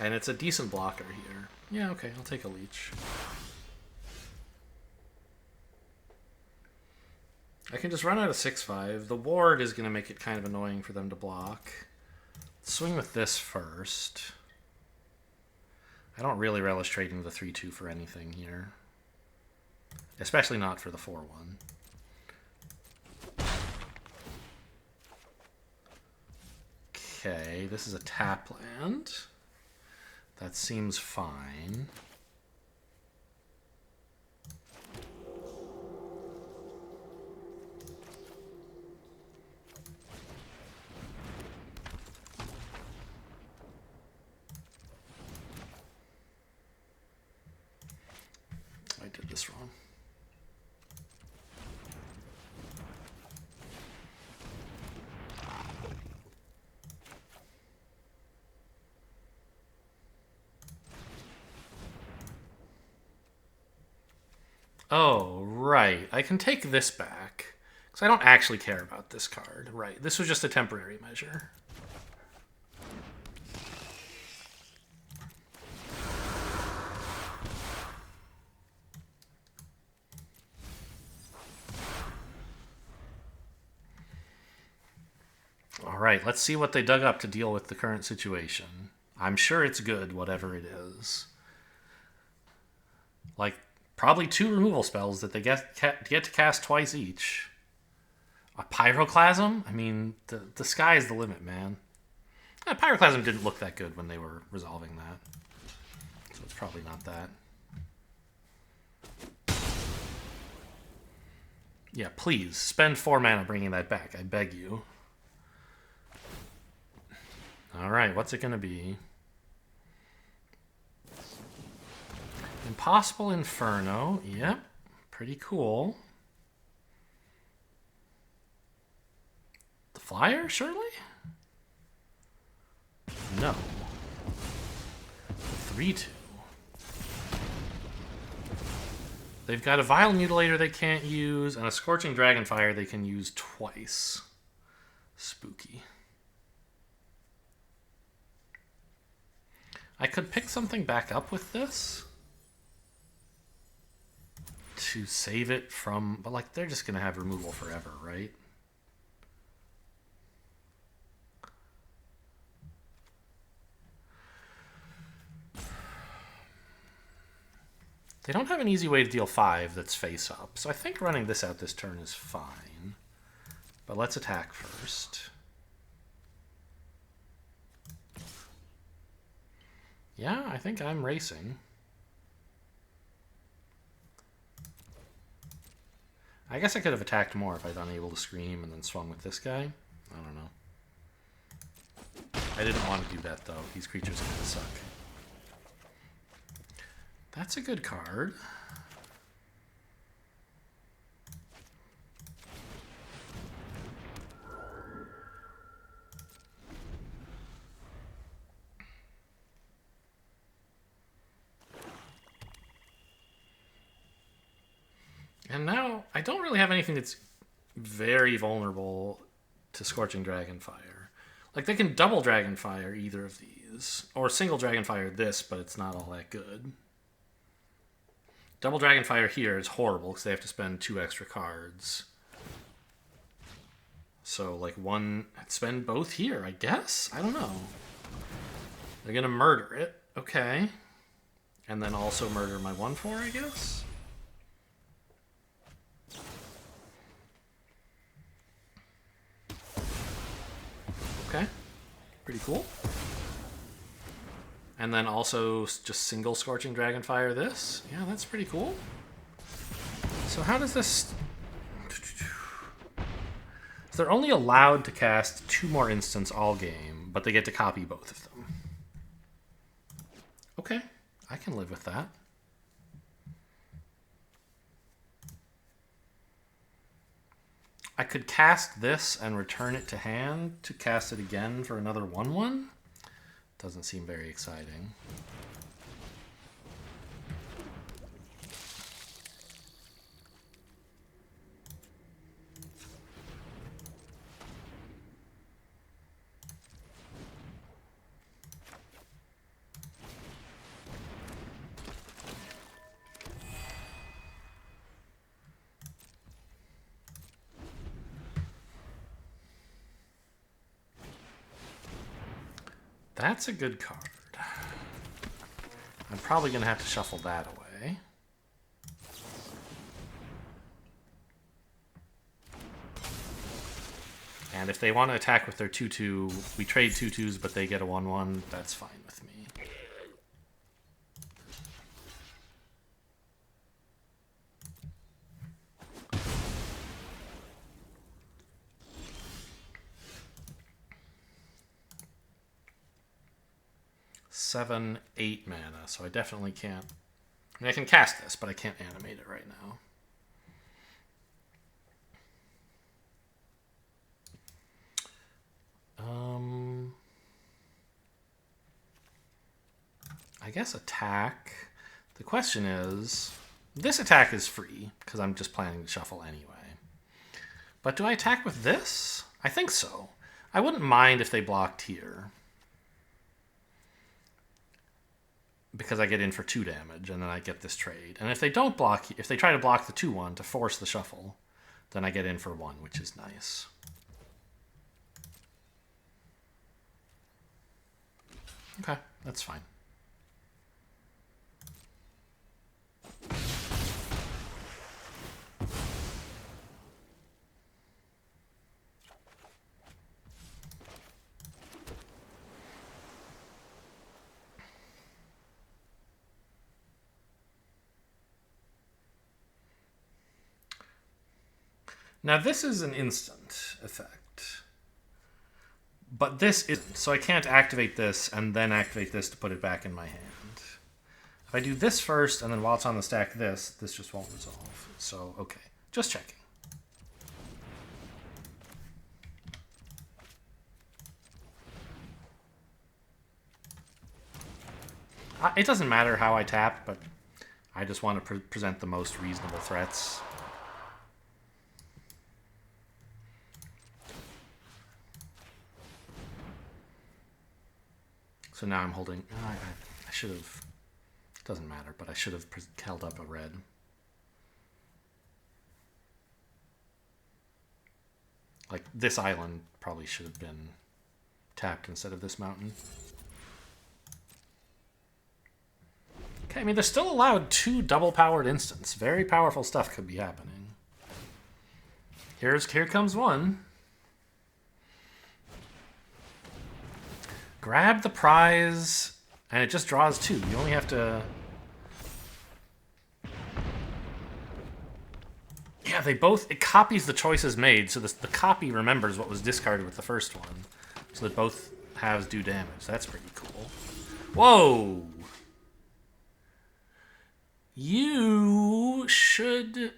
And it's a decent blocker here. Yeah, okay, I'll take a Leech. I can just run out of 6/5. The ward is going to make it kind of annoying for them to block. Swing with this first. I don't really relish trading the 3/2 for anything here. Especially not for the 4/1. Okay, this is a tap land. That seems fine. I did this wrong. Oh, right. I can take this back, Because I don't actually care about this card. Right, this was just a temporary measure. All right, let's see what they dug up to deal with the current situation. I'm sure it's good, whatever it is. Like, probably 2 removal spells that they get to cast twice each. A Pyroclasm? I mean, the sky is the limit, man. Pyroclasm didn't look that good when they were resolving that. So it's probably not that. Yeah, please, spend 4 mana bringing that back. I beg you. Alright, what's it going to be? Impossible Inferno. Yep, pretty cool. The flyer, surely? No. 3/2. They've got a Vile Mutilator they can't use, and a Scorching Dragonfire they can use twice. Spooky. I could pick something back up with this to save it from... But, like, they're just going to have removal forever, right? They don't have an easy way to deal 5 that's face up, so I think running this out this turn is fine. But let's attack first. Yeah, I think I'm racing. I guess I could have attacked more if I'd been able to scream and then swung with this guy. I don't know. I didn't want to do that, though. These creatures are going to suck. That's a good card. And now, I don't really have anything that's very vulnerable to Scorching Dragonfire. Like, they can double Dragonfire either of these. Or single Dragonfire this, but it's not all that good. Double Dragonfire here is horrible because they have to spend 2 extra cards. So, like, spend both here, I guess? I don't know. They're going to murder it. Okay. And then also murder my 1/4, I guess? Okay. Pretty cool. And then also just single Scorching Dragonfire this. Yeah, that's pretty cool. So how does this... So they're only allowed to cast 2 more instants all game, but they get to copy both of them. Okay, I can live with that. I could cast this and return it to hand to cast it again for another 1/1. Doesn't seem very exciting. That's a good card. I'm probably going to have to shuffle that away. And if they want to attack with their 2/2, we trade 2/2s, but they get a 1/1. That's fine with me. Seven, 8 mana, so I definitely can't. I mean, I can cast this, but I can't animate it right now. I guess attack. The question is, this attack is free because I'm just planning to shuffle anyway. But do I attack with this? I think so. I wouldn't mind if they blocked here, because I get in for 2 damage, and then I get this trade. And if they don't block, if they try to block the 2/1 to force the shuffle, then I get in for 1, which is nice. Okay, that's fine. Now this is an instant effect, but this isn't, so I can't activate this and then activate this to put it back in my hand. If I do this first and then while it's on the stack this just won't resolve. So, okay, just checking. It doesn't matter how I tap, but I just want to present the most reasonable threats. So now I'm holding... I should have... Doesn't matter, but I should have held up a red. Like, this island probably should have been tapped instead of this mountain. Okay, I mean, they're still allowed 2 double-powered instants. Very powerful stuff could be happening. Here comes one. Grab the prize, and it just draws 2. You only have to... Yeah, they both... It copies the choices made, so the copy remembers what was discarded with the first one. So that both halves do damage. That's pretty cool. Whoa! You should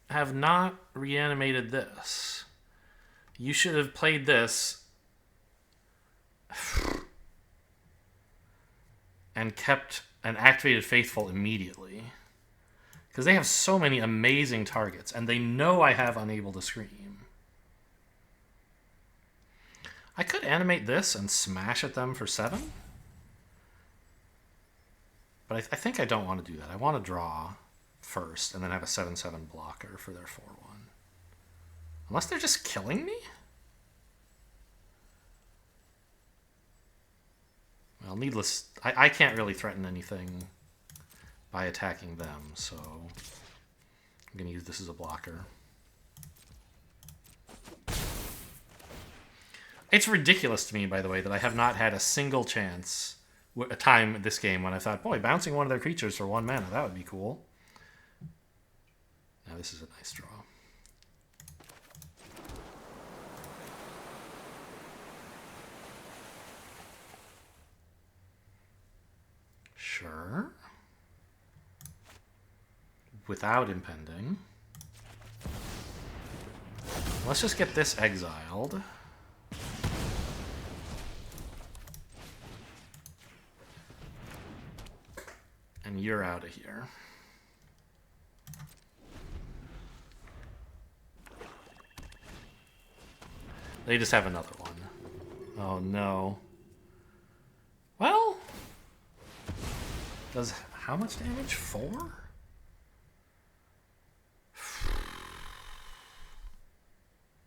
have not reanimated this. You should have played this and kept and activated Faithful immediately, because they have so many amazing targets and they know I have Unable to Scream. I could animate this and smash at them for 7, but I think I don't want to do that. I want to draw first and then have a 7/7 blocker for their 4/1, unless they're just killing me. Well, needless... I can't really threaten anything by attacking them, so I'm going to use this as a blocker. It's ridiculous to me, by the way, that I have not had a single chance, a time this game when I thought, boy, bouncing one of their creatures for 1 mana, that would be cool. Now this is a nice draw. Sure. Without impending. Let's just get this exiled. And you're out of here. They just have another one. Oh no. Well... Does how much damage? 4?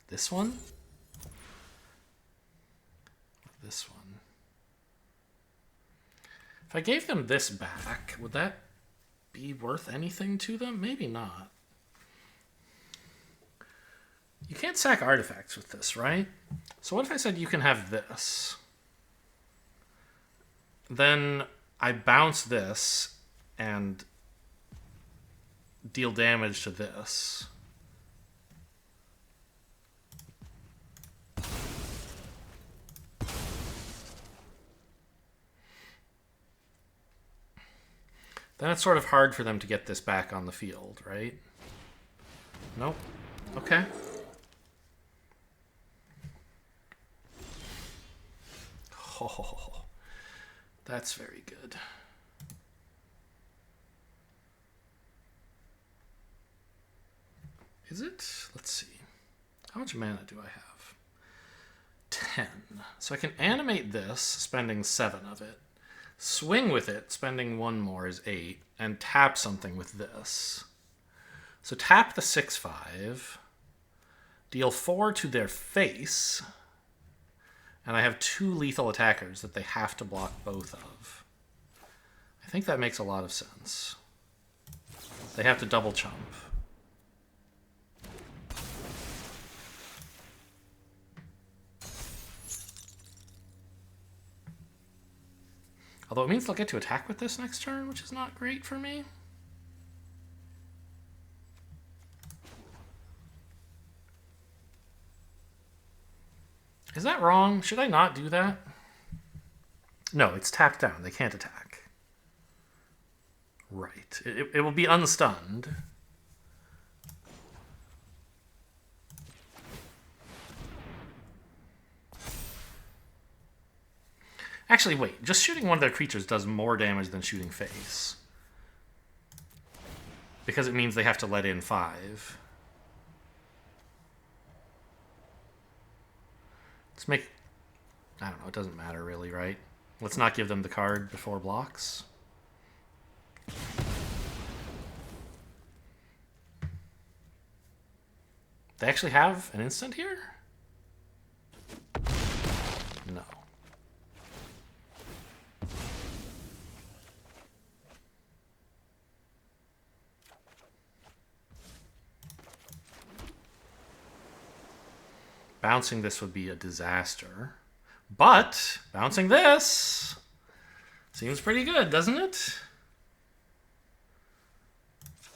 This one? This one. If I gave them this back, would that be worth anything to them? Maybe not. You can't sack artifacts with this, right? So what if I said you can have this? Then I bounce this and deal damage to this. Then it's sort of hard for them to get this back on the field, right? Nope. Okay. Oh, that's very good. Is it? Let's see. How much mana do I have? 10. So I can animate this, spending 7 of it. Swing with it, spending 1 more is 8. And tap something with this. So tap the 6/5. Deal 4 to their face. And I have 2 lethal attackers that they have to block both of. I think that makes a lot of sense. They have to double chump. Although it means they'll get to attack with this next turn, which is not great for me. Is that wrong? Should I not do that? No, it's tapped down. They can't attack. Right. It will be unstunned. Actually, wait. Just shooting one of their creatures does more damage than shooting face. Because it means they have to let in 5. Let's make... I don't know, it doesn't matter really, right? Let's not give them the card before blocks. They actually have an instant here? No. Bouncing this would be a disaster. But bouncing this seems pretty good, doesn't it?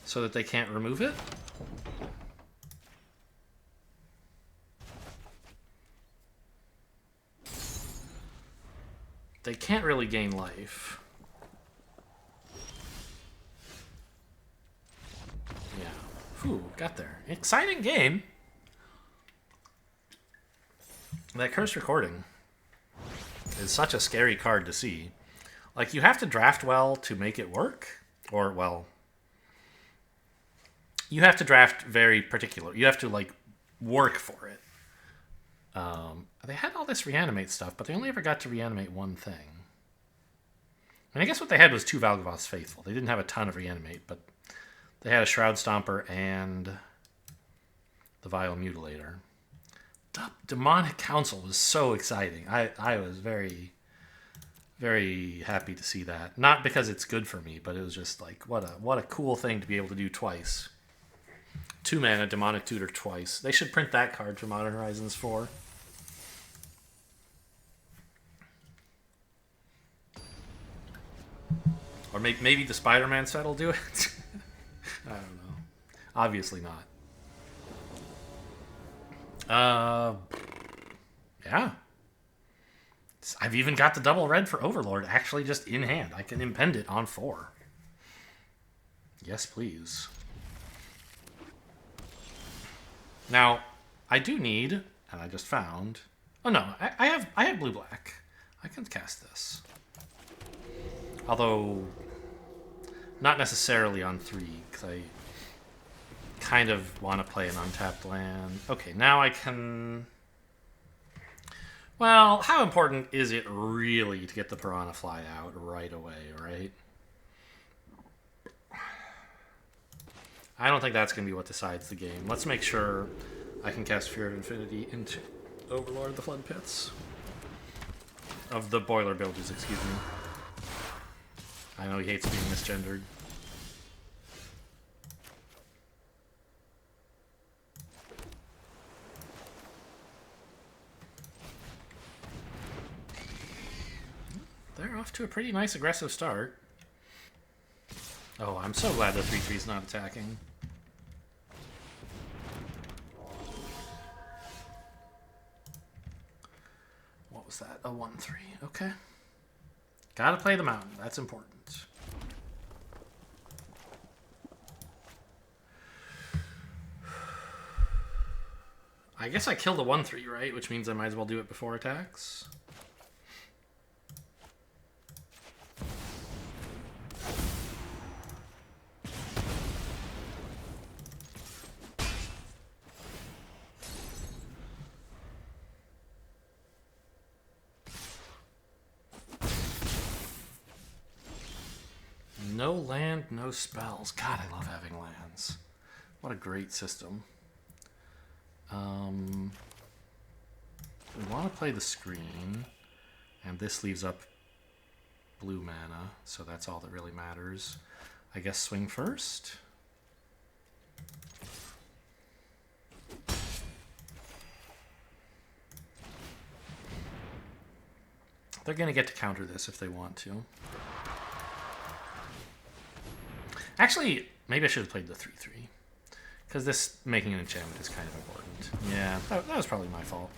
So that they can't remove it. They can't really gain life. Yeah. Whew, got there. Exciting game. That Curse Recording is such a scary card to see. Like, you have to draft well to make it work. Or, well... You have to draft very particular. You have to, like, work for it. They had all this reanimate stuff, but they only ever got to reanimate one thing. And I guess what they had was 2 Valgavoth's Faithful. They didn't have a ton of reanimate, but they had a Shroud Stomper and the Vile Mutilator. Demonic Council was so exciting. I was very, very happy to see that. Not because it's good for me, but it was just like, what a cool thing to be able to do twice. 2 mana Demonic Tutor twice. They should print that card for Modern Horizons 4. Or maybe the Spider-Man set will do it. I don't know. Obviously not. Yeah. I've even got the double red for Overlord actually just in hand. I can impend it on 4. Yes, please. Now, I do need, and I just found... Oh no, I have blue-black. I can cast this. Although, not necessarily on 3, because I kind of want to play an untapped land. Okay, now I can... Well, how important is it really to get the Piranha Fly out right away, right? I don't think that's going to be what decides the game. Let's make sure I can cast Fear of Infinity into Overlord of the Flood Pits. Of the Boiler Builders, excuse me. I know he hates being misgendered. They're off to a pretty nice aggressive start. Oh, I'm so glad the 3/3 is not attacking. What was that? A 1/3. Okay. Gotta play the mountain. That's important. I guess I killed a 1/3, right? Which means I might as well do it before attacks. No land, no spells. God, I love having lands. What a great system. We want to play the screen, and this leaves up blue mana, so that's all that really matters. I guess swing first. They're going to get to counter this if they want to. Actually, maybe I should have played the 3/3. Because this making an enchantment is kind of important. Yeah, that was probably my fault.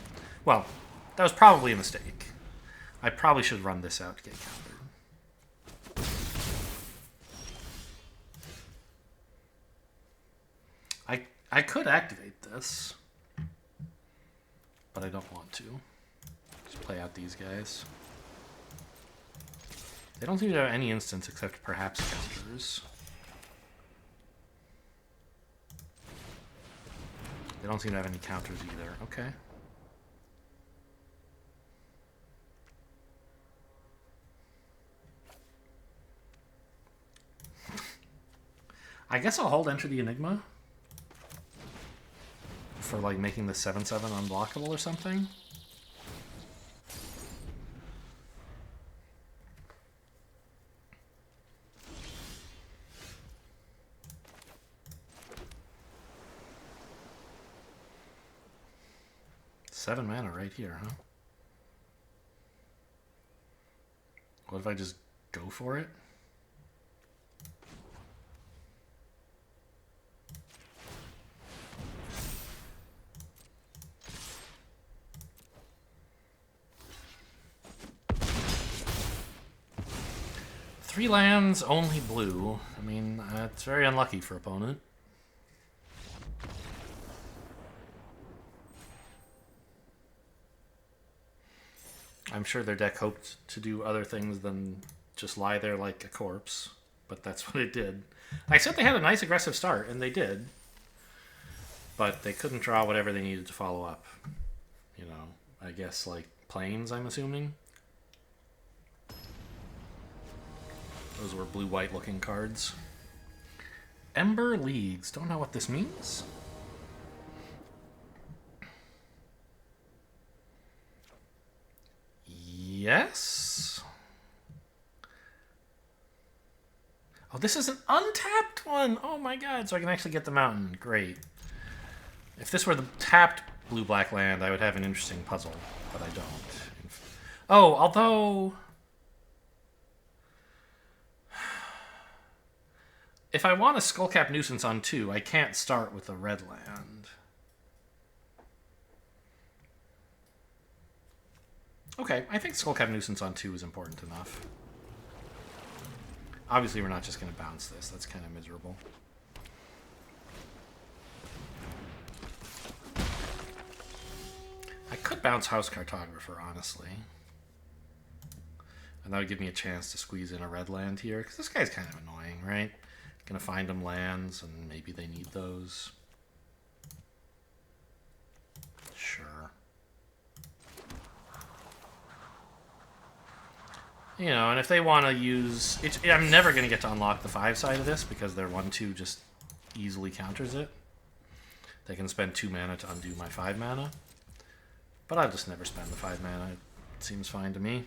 Well, that was probably a mistake. I probably should run this out to get countered. I could activate this, but I don't want to. Just play out these guys. They don't seem to have any instance except perhaps counters. They don't seem to have any counters either. Okay. I guess I'll hold Enter the Enigma for like making the 7/7 unblockable or something. Seven mana right here, huh? What if I just go for it? Three lands, only blue. I mean, it's very unlucky for opponent. I'm sure their deck hoped to do other things than just lie there like a corpse, but that's what it did. I said they had a nice aggressive start, and they did, but they couldn't draw whatever they needed to follow up. You know, I guess like planes, I'm assuming. Those were blue-white looking cards. Ember Leagues. Don't know what this means. Yes. Oh, this is an untapped one. Oh my god, so I can actually get the mountain. Great. If this were the tapped blue-black land, I would have an interesting puzzle, but I don't. Oh, although... if I want a Skullcap Nuisance on 2, I can't start with a red land. Okay, I think Skullcap Nuisance on 2 is important enough. Obviously, we're not just going to bounce this. That's kind of miserable. I could bounce House Cartographer, honestly. And that would give me a chance to squeeze in a red land here, because this guy's kind of annoying, right? Gonna find them lands, and maybe they need those. Sure. You know, and if they want to use... I'm never going to get to unlock the 5 side of this, because their 1/2 just easily counters it. They can spend 2 mana to undo my 5 mana. But I'll just never spend the 5 mana. It seems fine to me.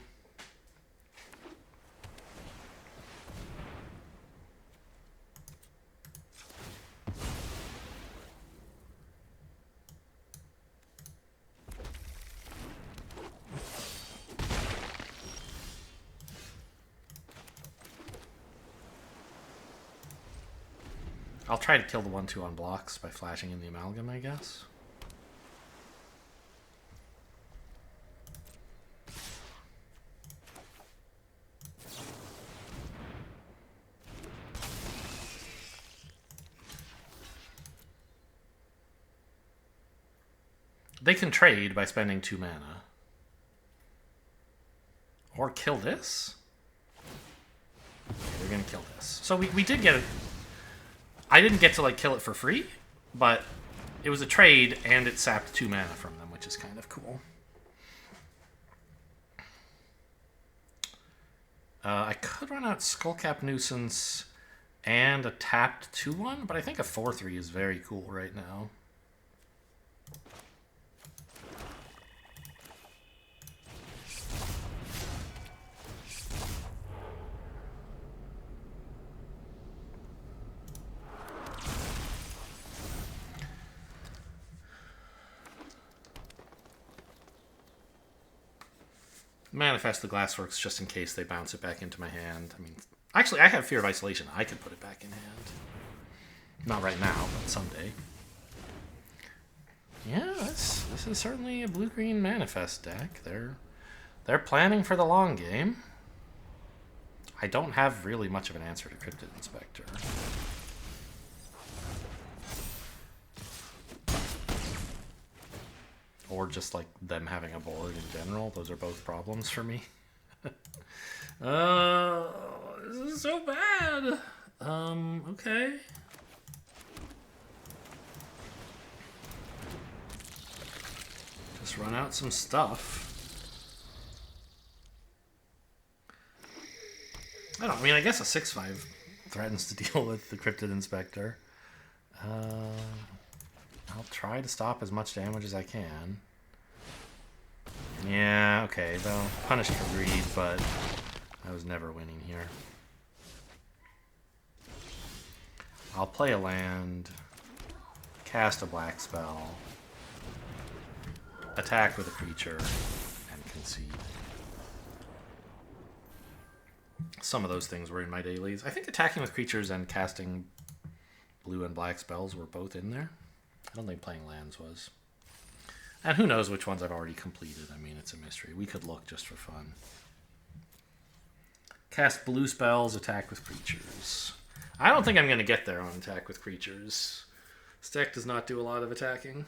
I'll try to kill the 1/2 on blocks by flashing in the Amalgam, I guess. They can trade by spending 2 mana. Or kill this? Okay, they're gonna kill this. So we did get it. I didn't get to like kill it for free, but it was a trade and it sapped 2 mana from them, which is kind of cool. I could run out Skullcap Nuisance and a tapped 2/1, but I think a 4/3 is very cool right now. Manifest the Glassworks just in case they bounce it back into my hand. I mean, actually, I have Fear of Isolation. I could put it back in hand. Not right now, but someday. Yeah, this is certainly a blue-green Manifest deck. They're planning for the long game. I don't have really much of an answer to Cryptid Inspector. Or just like them having a board in general. Those are both problems for me. This is so bad. Okay. Just run out some stuff. I guess a 6/5 threatens to deal with the Cryptid Inspector. I'll try to stop as much damage as I can. Yeah, okay, they'll punish for greed, but I was never winning here. I'll play a land, cast a black spell, attack with a creature, and concede. Some of those things were in my dailies. I think attacking with creatures and casting blue and black spells were both in there. I don't think playing lands was. And who knows which ones I've already completed. I mean, it's a mystery. We could look just for fun. Cast blue spells, attack with creatures. I don't think I'm going to get there on attack with creatures. This deck does not do a lot of attacking.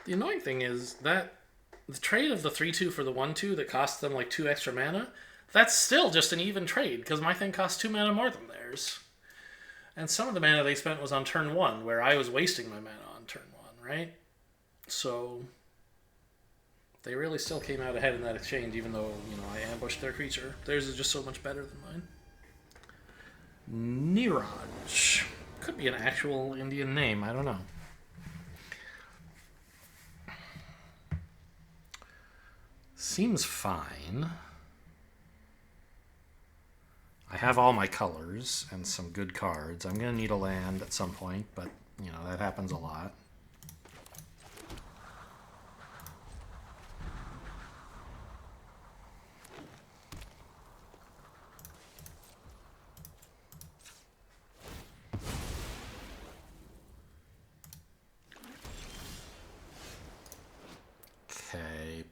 The annoying thing is that the trade of the 3/2 for the 1/2 that costs them like 2 extra mana, that's still just an even trade, because my thing costs 2 mana more than theirs. And some of the mana they spent was on turn 1, where I was wasting my mana on turn 1, right? So they really still came out ahead in that exchange, even though, I ambushed their creature. Theirs is just so much better than mine. Niraj. Could be an actual Indian name, I don't know. Seems fine. I have all my colors and some good cards. I'm going to need a land at some point, but, that happens a lot.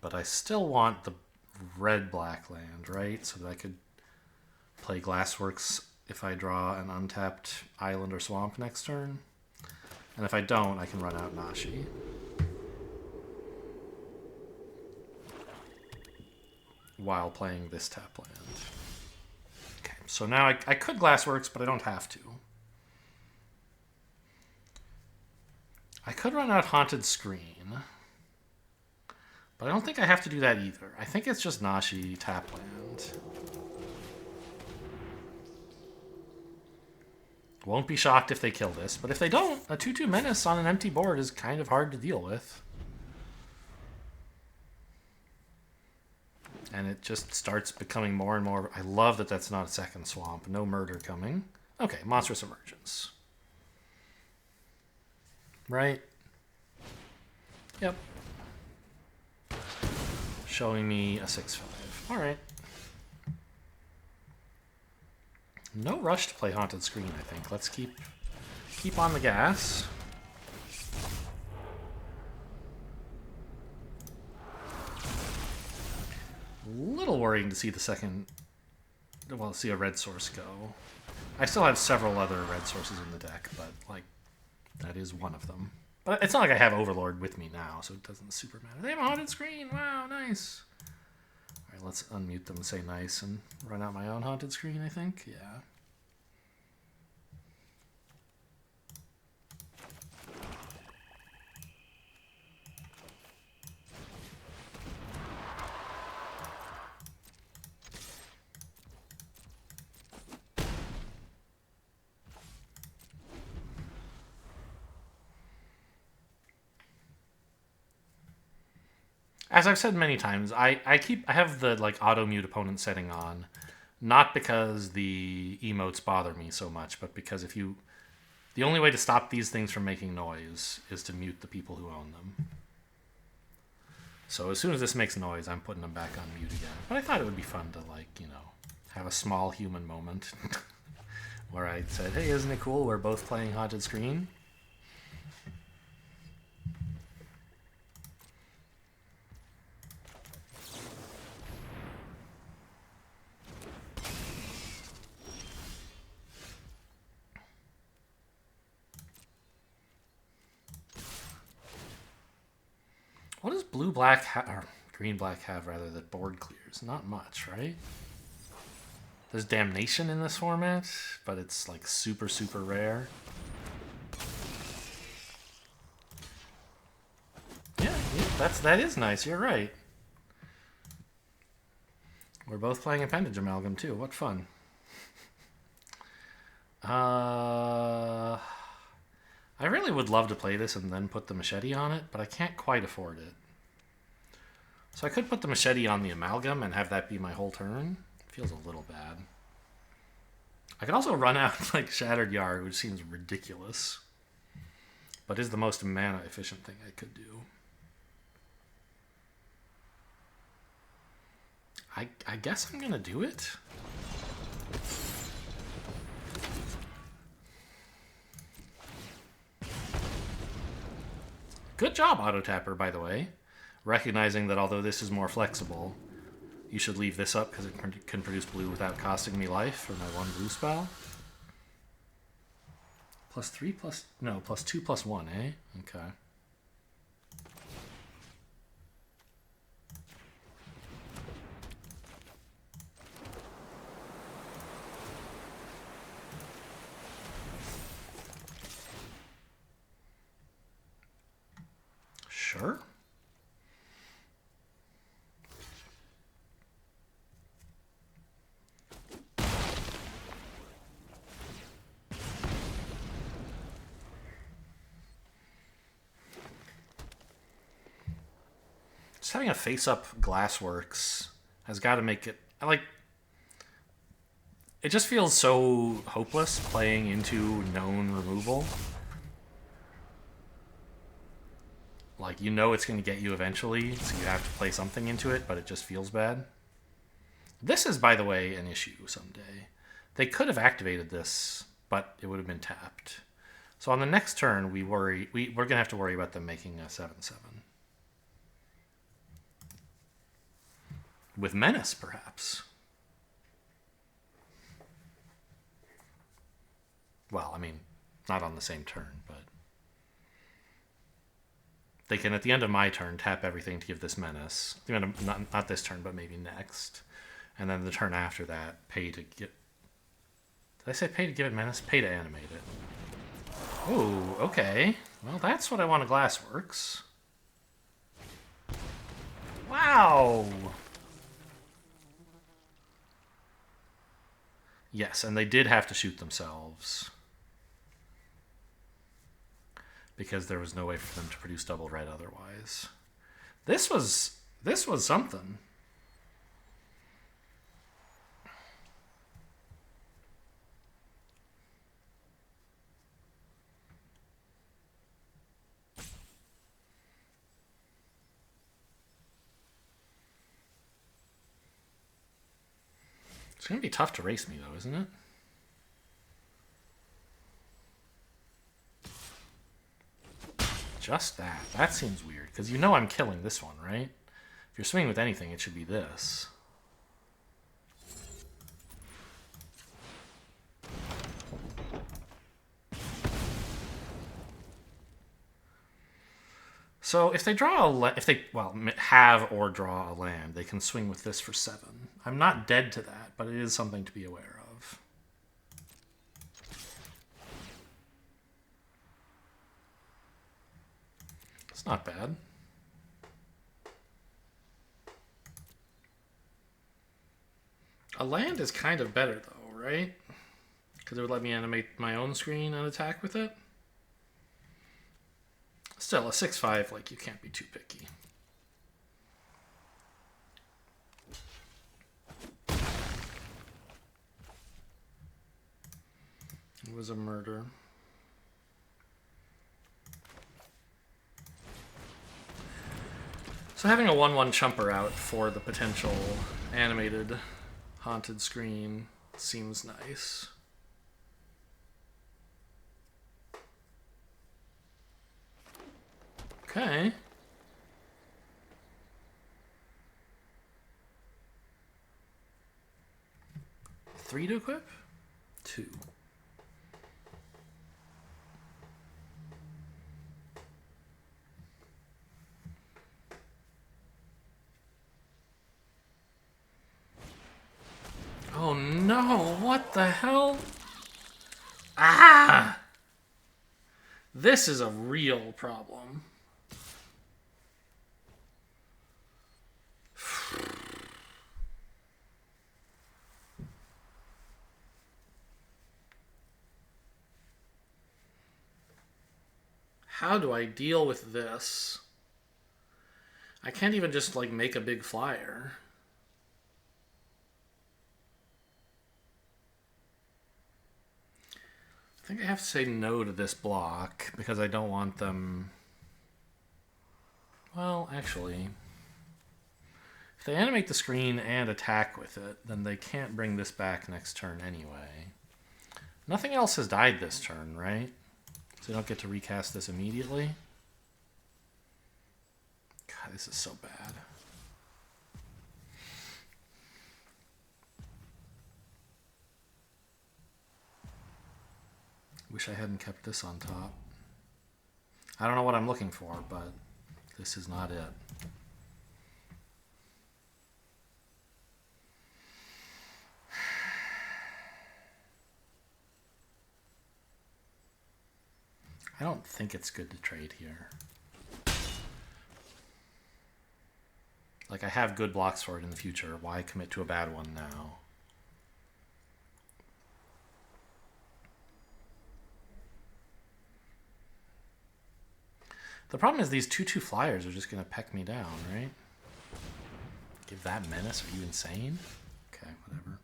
But I still want the red-black land, right? So that I could play Glassworks if I draw an untapped island or swamp next turn. And if I don't, I can run out Nashi. While playing this tap land. Okay, so now I could Glassworks, but I don't have to. I could run out Haunted Screen. But I don't think I have to do that either. I think it's just Nashi tap land. Won't be shocked if they kill this, but if they don't, a 2/2 Menace on an empty board is kind of hard to deal with. And it just starts becoming more and more... I love that that's not a second swamp. No murder coming. Okay, Monstrous Emergence. Right? Yep. Showing me a 6/5. All right. No rush to play Haunted Screen, I think. Let's keep on the gas. A little worrying to see the second... Well, see a red source go. I still have several other red sources in the deck, but, that is one of them. But it's not like I have Overlord with me now, so it doesn't super matter. They have a Haunted Screen! Wow, nice! Alright, let's unmute them and say nice and run out my own Haunted Screen, I think. Yeah. As I've said many times, I have the like auto mute opponent setting on, not because the emotes bother me so much, but because the only way to stop these things from making noise is to mute the people who own them. So as soon as this makes noise, I'm putting them back on mute again. But I thought it would be fun to, like, you know, have a small human moment where I said, hey, isn't it cool we're both playing Haunted Screen? What does blue-black or green-black have, rather, that board clears? Not much, right? There's Damnation in this format, but it's like super, super rare. Yeah, that is nice. You're right. We're both playing Appendage Amalgam too. What fun. I really would love to play this and then put the machete on it, but I can't quite afford it. So I could put the machete on the Amalgam and have that be my whole turn. Feels a little bad. I could also run out like Shattered Yard, which seems ridiculous, but is the most mana efficient thing I could do. I guess I'm gonna do it. Good job, Auto Tapper, by the way. Recognizing that although this is more flexible, you should leave this up because it can produce blue without costing me life for my 1 blue spell. +3 plus... No, +2 +1, eh? Okay. Sure. Just having a face-up Glassworks has got to make it... It just feels so hopeless playing into known removal. Like, you know it's going to get you eventually, so you have to play something into it, but it just feels bad. This is, by the way, an issue someday. They could have activated this, but it would have been tapped. So on the next turn, we're going to have to worry about them making a 7/7. With Menace, perhaps. Well, I mean, not on the same turn, but... They can, at the end of my turn, tap everything to give this Menace. Not this turn, but maybe next. And then the turn after that, pay to get... Did I say pay to give it Menace? Pay to animate it. Oh, okay. Well, that's what I want of Glassworks. Wow! Yes, and they did have to shoot themselves. Because there was no way for them to produce double red otherwise. This was something. It's going to be tough to race me, though, isn't it? Just that. That seems weird, because you know I'm killing this one, right? If you're swinging with anything, it should be this. So if they draw have or draw a land, they can swing with this for 7. I'm not dead to that, but it is something to be aware of. It's not bad. A land is kind of better, though, right? Because it would let me animate my own screen and attack with it. Still, a 6/5, like, you can't be too picky. It was a murder. So having a 1/1 chumper out for the potential animated haunted screen seems nice. Okay. 3 to equip? 2. Oh no, what the hell? Ah! This is a real problem. How do I deal with this? I can't even just like make a big flyer. I think I have to say no to this block because I don't want them... Well, actually, if they animate the screen and attack with it, then they can't bring this back next turn anyway. Nothing else has died this turn, right? So they don't get to recast this immediately. God, this is so bad. Wish I hadn't kept this on top. I don't know what I'm looking for, but this is not it. I don't think it's good to trade here. Like, I have good blocks for it in the future. Why commit to a bad one now? The problem is these 2/2 flyers are just going to peck me down, right? Give that menace? Are you insane? Okay, whatever.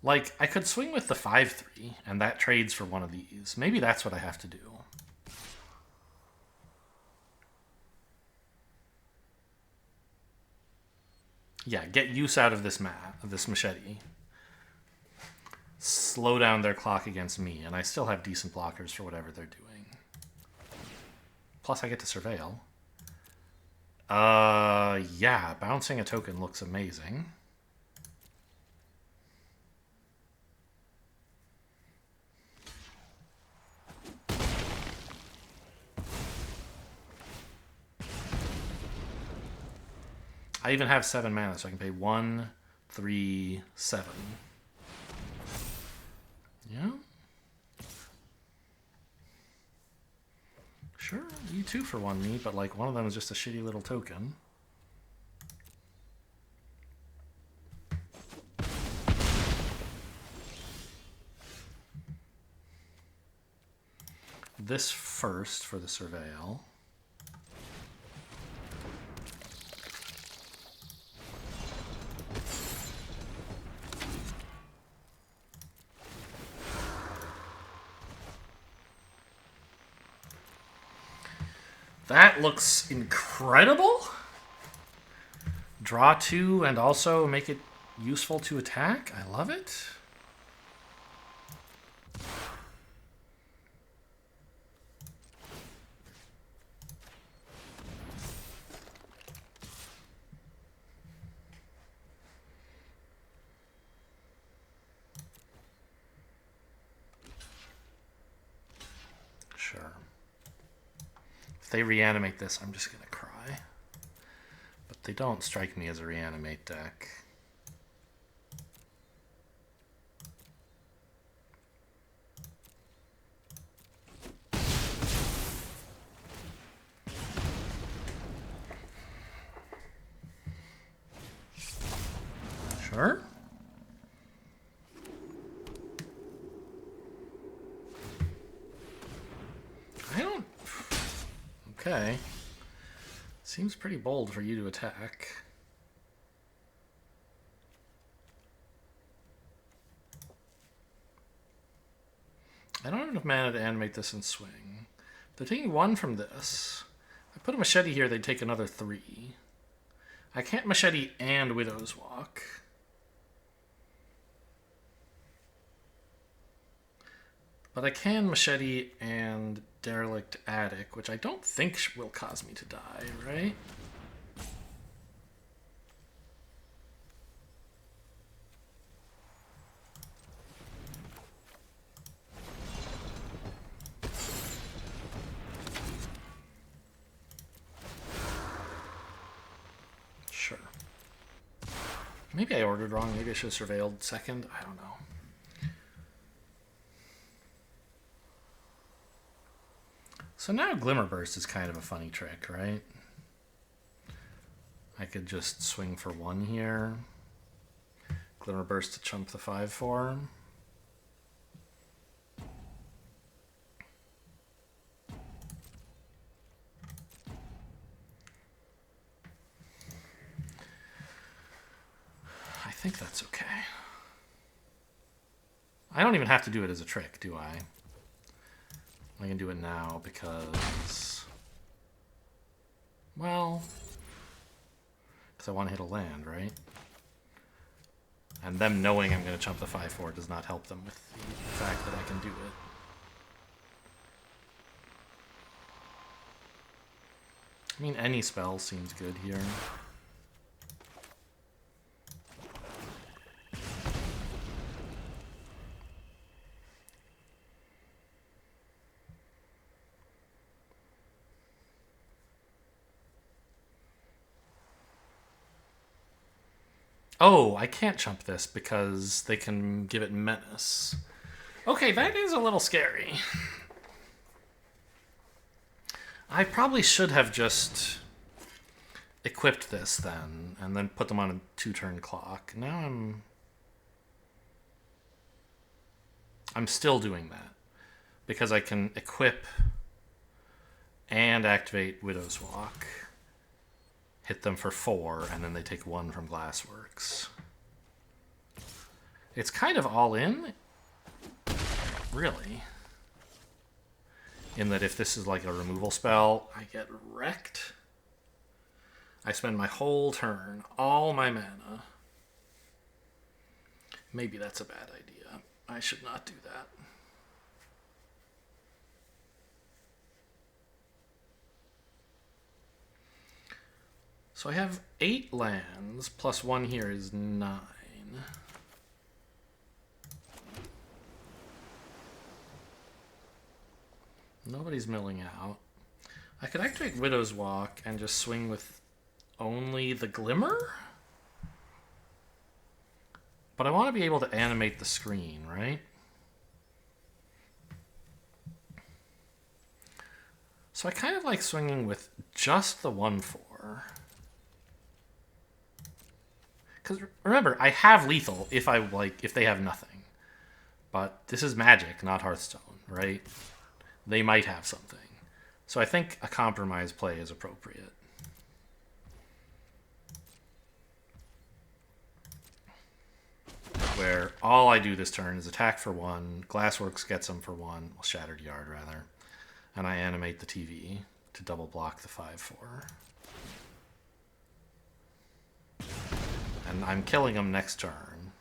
Like, I could swing with the 5/3, and that trades for one of these. Maybe that's what I have to do. Yeah, get use out of this machete. Slow down their clock against me, and I still have decent blockers for whatever they're doing. Plus, I get to surveil. Yeah, bouncing a token looks amazing. I even have 7 mana, so I can pay 1, 3, 7. Yeah. Sure, you 2 for 1 me, but like one of them is just a shitty little token. This first for the surveil. That looks incredible. Draw 2 and also make it useful to attack. I love it. Sure. If they reanimate this, I'm just going to cry. But they don't strike me as a reanimate deck. Sure. Okay. Seems pretty bold for you to attack. I don't have enough mana to animate this and swing. They're taking 1 from this. If I put a machete here, they'd take another 3. I can't machete and Widow's Walk. But I can machete and Derelict Attic, which I don't think will cause me to die, right? Sure. Maybe I ordered wrong. Maybe I should have surveilled second. I don't know. So now Glimmer Burst is kind of a funny trick, right? I could just swing for 1 here. Glimmer Burst to chump the 5/4. I think that's okay. I don't even have to do it as a trick, do I? I can do it now because, well, because I want to hit a land, right? And them knowing I'm going to chump the 5/4 does not help them with the fact that I can do it. I mean, any spell seems good here. Oh, I can't chump this because they can give it Menace. Okay, that is a little scary. I probably should have just equipped this then, and then put them on a 2-turn clock. Now I'm still doing that, because I can equip and activate Widow's Walk. Hit them for 4, and then they take 1 from Glassworks. It's kind of all in, really. In that if this is like a removal spell, I get wrecked. I spend my whole turn, all my mana. Maybe that's a bad idea. I should not do that. So I have 8 lands, plus 1 here is 9. Nobody's milling out. I could activate Widow's Walk and just swing with only the Glimmer? But I want to be able to animate the screen, right? So I kind of like swinging with just the 1/4. Because remember, I have lethal if they have nothing. But this is Magic, not Hearthstone, right? They might have something. So I think a compromise play is appropriate. Where all I do this turn is attack for 1, Glassworks gets them for 1, well, Shattered Yard rather, and I animate the TV to double block the 5/4. And I'm killing them next turn.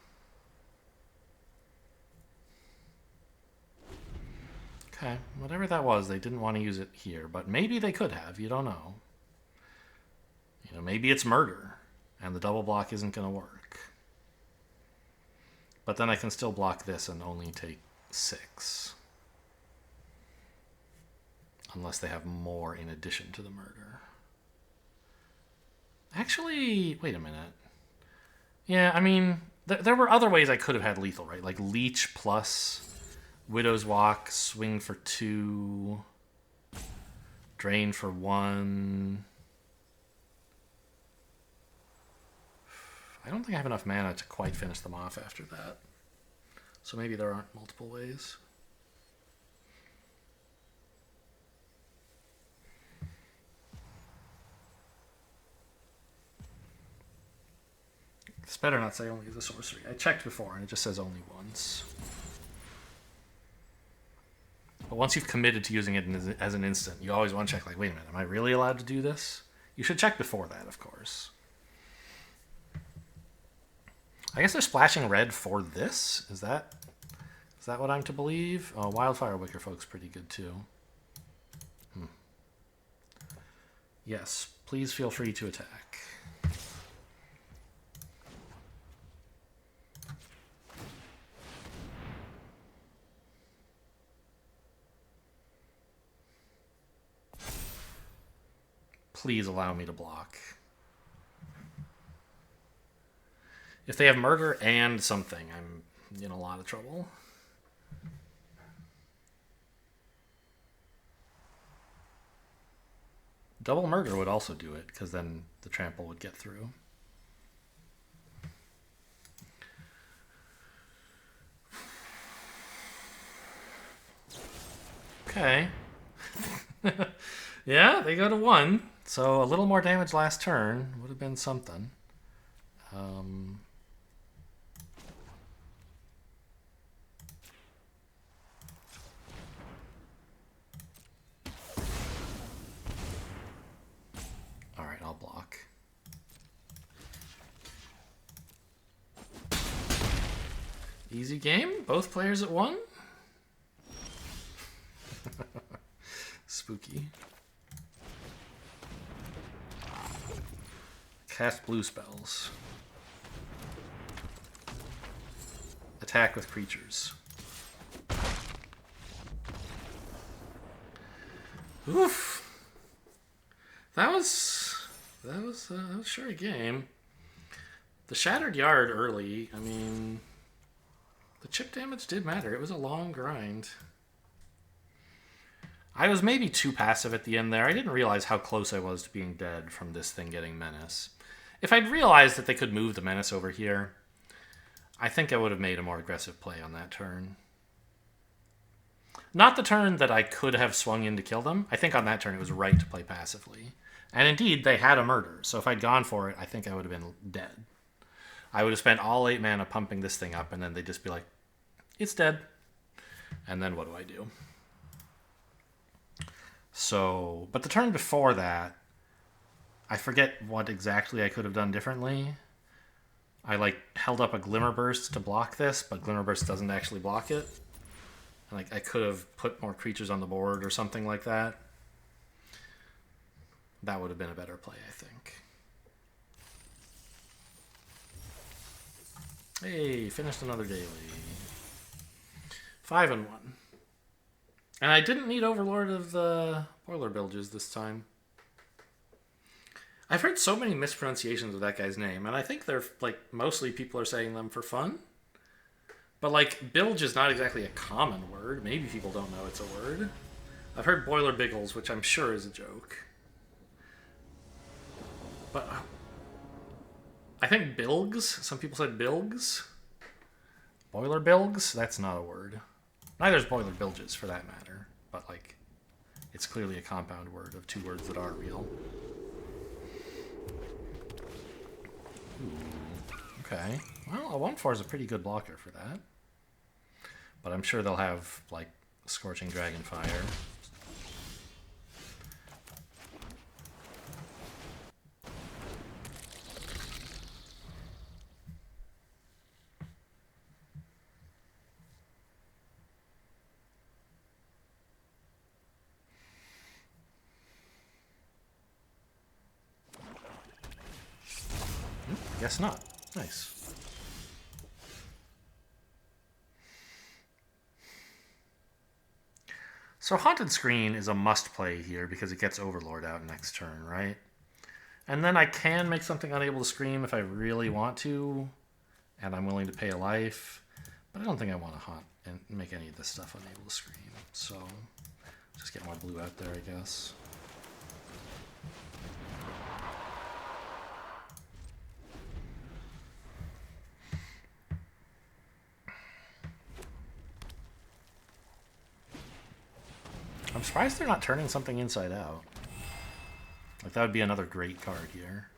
Okay, whatever that was, they didn't want to use it here, but maybe they could have, you don't know. You know, maybe it's murder, and the double block isn't going to work. But then I can still block this and only take 6. Unless they have more in addition to the murder. Actually, wait a minute. Yeah, I mean, there were other ways I could have had lethal, right? Like Leech plus Widow's Walk, swing for 2, drain for 1. I don't think I have enough mana to quite finish them off after that. So maybe there aren't multiple ways. This better not say only as a sorcery. I checked before and it just says only once. But once you've committed to using it as an instant, you always want to check, like, wait a minute, am I really allowed to do this? You should check before that, of course. I guess they're splashing red for this? Is that what I'm to believe? Oh, Wildfire Wicker Folk's pretty good too. Yes, please feel free to attack. Please allow me to block. If they have murder and something, I'm in a lot of trouble. Double murder would also do it, because then the trample would get through. Okay. Yeah, they go to 1. So a little more damage last turn would have been something. All right, I'll block. Easy game. Both players at 1. Spooky. Cast blue spells. Attack with creatures. Oof. That was sure a game. The Shattered Yard early, I mean, the chip damage did matter. It was a long grind. I was maybe too passive at the end there. I didn't realize how close I was to being dead from this thing getting Menace. If I'd realized that they could move the Menace over here, I think I would have made a more aggressive play on that turn. Not the turn that I could have swung in to kill them. I think on that turn it was right to play passively. And indeed, they had a murder. So if I'd gone for it, I think I would have been dead. I would have spent all 8 mana pumping this thing up, and then they'd just be like, it's dead. And then what do I do? So, but the turn before that, I forget what exactly I could have done differently. I held up a Glimmer Burst to block this, but Glimmer Burst doesn't actually block it. I could have put more creatures on the board or something like that. That would have been a better play, I think. Hey, finished another daily. 5 and 1. And I didn't need Overlord of the Boiler Bilges this time. I've heard so many mispronunciations of that guy's name, and I think they're, mostly people are saying them for fun. But, bilge is not exactly a common word. Maybe people don't know it's a word. I've heard Boiler Biggles, which I'm sure is a joke. But I think bilgs. Some people said bilgs. Boiler bilgs? That's not a word. Neither is boiler bilges, for that matter. But, it's clearly a compound word of 2 words that are real. Ooh, okay. Well, a 1/4 is a pretty good blocker for that. But I'm sure they'll have, Scorching Dragonfire. Guess not. Nice. So Haunted Screen is a must-play here because it gets Overlord out next turn, right? And then I can make something Unable to Scream if I really want to, and I'm willing to pay a life. But I don't think I want to haunt and make any of this stuff Unable to Scream. So just get more blue out there, I guess. I'm surprised they're not turning something inside out. That would be another great card here.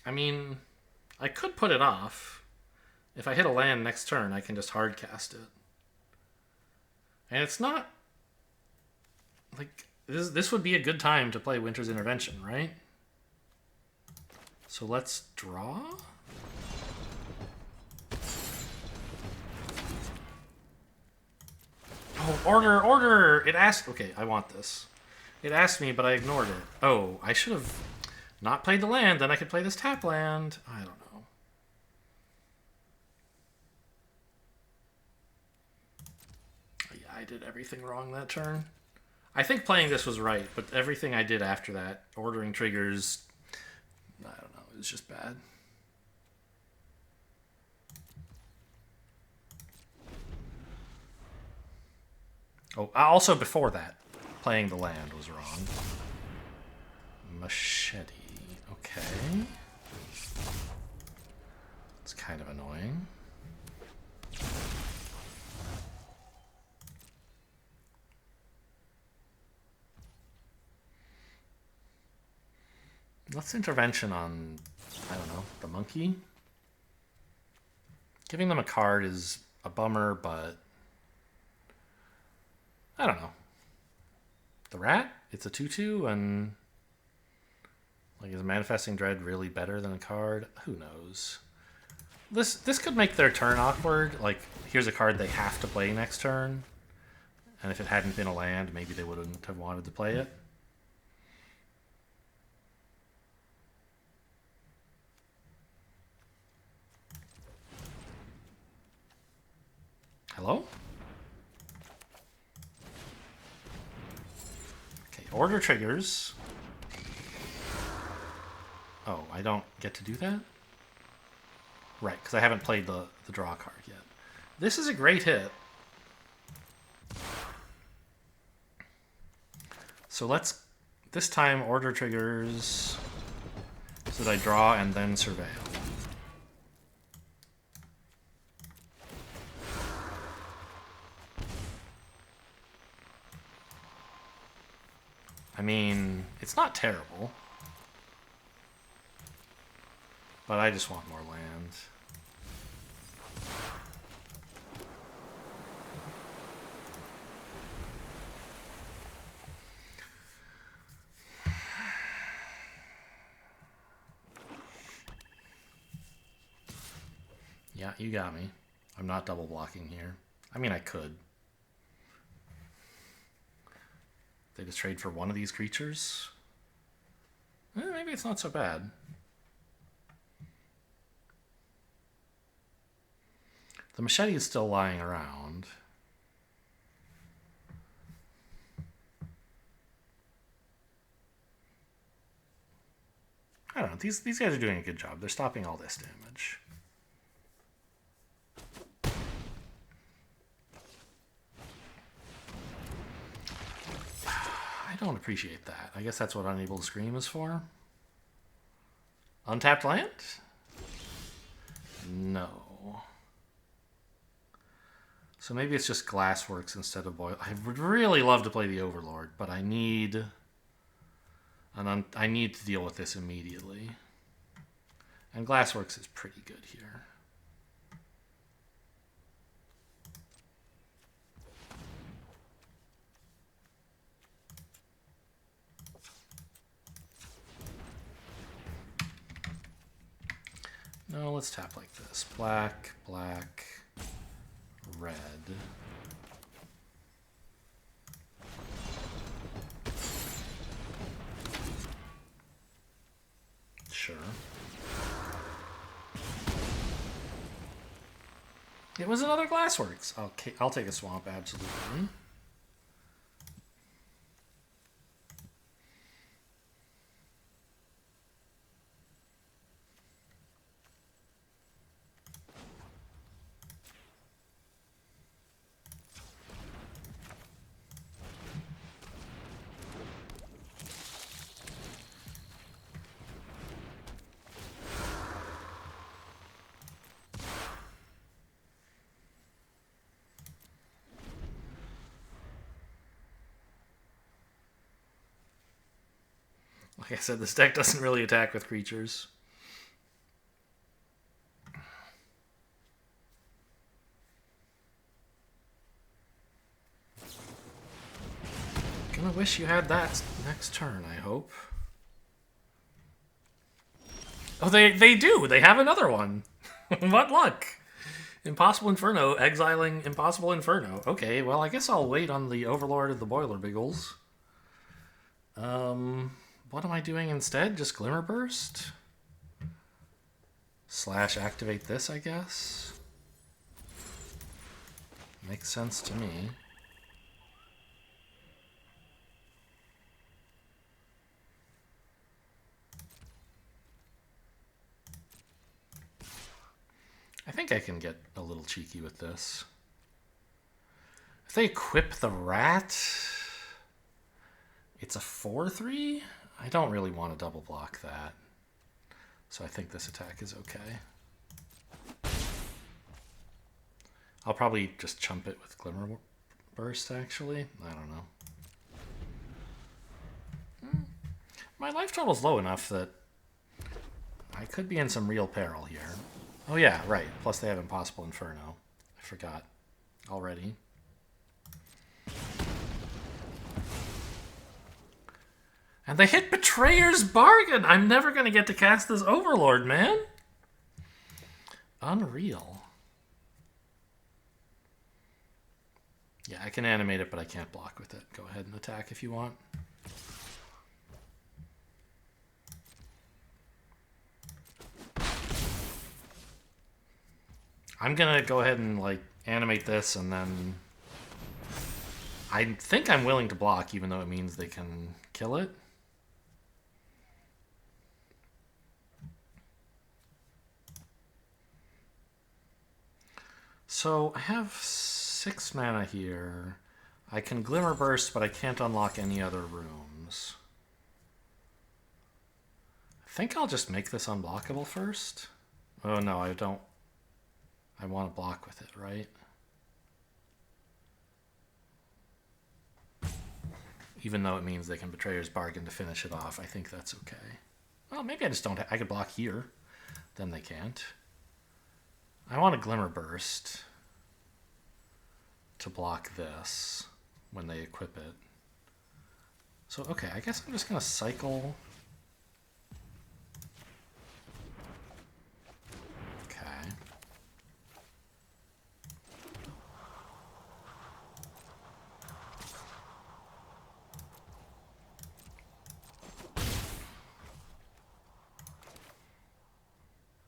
I mean, I could put it off. If I hit a land next turn, I can just hard cast it. And it's not like this would be a good time to play Winter's Intervention, right? So let's draw. Oh, order! It asked. Okay, I want this. It asked me, but I ignored it. Oh, I should have not played the land. Then I could play this tap land. I don't know. Yeah, I did everything wrong that turn. I think playing this was right, but everything I did after that, ordering triggers, I don't know, it was just bad. Oh, also before that, playing the land was wrong. Machete. Okay. It's kind of annoying. Let's intervention on, I don't know, the monkey. Giving them a card is a bummer, but I don't know. The rat? It's a 2/2, and like, is Manifesting Dread really better than a card? Who knows? This could make their turn awkward. Like, here's a card they have to play next turn, and if it hadn't been a land, maybe they wouldn't have wanted to play it. Hello? Okay, order triggers. Oh, I don't get to do that? Right, because I haven't played the draw card yet. This is a great hit. So let's, this time, order triggers so that I draw and then surveil. I mean, it's not terrible. But I just want more land. Yeah, you got me. I'm not double blocking here. I mean, I could. They just trade for one of these creatures? Maybe it's not so bad. The machete is still lying around. I don't know. These guys are doing a good job. They're stopping all this damage. I don't appreciate that. I guess that's what Unable to Scream is for. Untapped land? No. So maybe it's just Glassworks instead of Boil. I would really love to play the Overlord, but I need to deal with this immediately. And Glassworks is pretty good here. No, let's tap like this. Black, black, red. Sure. It was another Glassworks. I'll take a swamp, absolutely. Like I said, this deck doesn't really attack with creatures. Gonna wish you had that next turn, I hope. Oh, they do! They have another one! What luck! Impossible Inferno, exiling Impossible Inferno. Okay, well, I guess I'll wait on the Overlord of the Boiler Biggles. What am I doing instead? Just Glimmer Burst? Slash activate this, I guess? Makes sense to me. I think I can get a little cheeky with this. If they equip the rat, it's a 4/3? I don't really want to double block that. So I think this attack is okay. I'll probably just chump it with Glimmer Burst, actually. I don't know. My life total's low enough that I could be in some real peril here. Oh yeah, right. Plus they have Impossible Inferno. I forgot already. And they hit Betrayer's Bargain! I'm never going to get to cast this Overlord, man! Unreal. Yeah, I can animate it, but I can't block with it. Go ahead and attack if you want. I'm gonna go ahead and like animate this, and then I think I'm willing to block, even though it means they can kill it. So I have 6 mana here. I can Glimmer Burst, but I can't unlock any other rooms. I think I'll just make this unblockable first. Oh no, I don't. I want to block with it, right? Even though it means they can Betrayer's Bargain to finish it off, I think that's okay. Well, maybe I just don't. I could block here. Then they can't. I want a Glimmer Burst to block this when they equip it. So, okay, I guess I'm just going to cycle. Okay.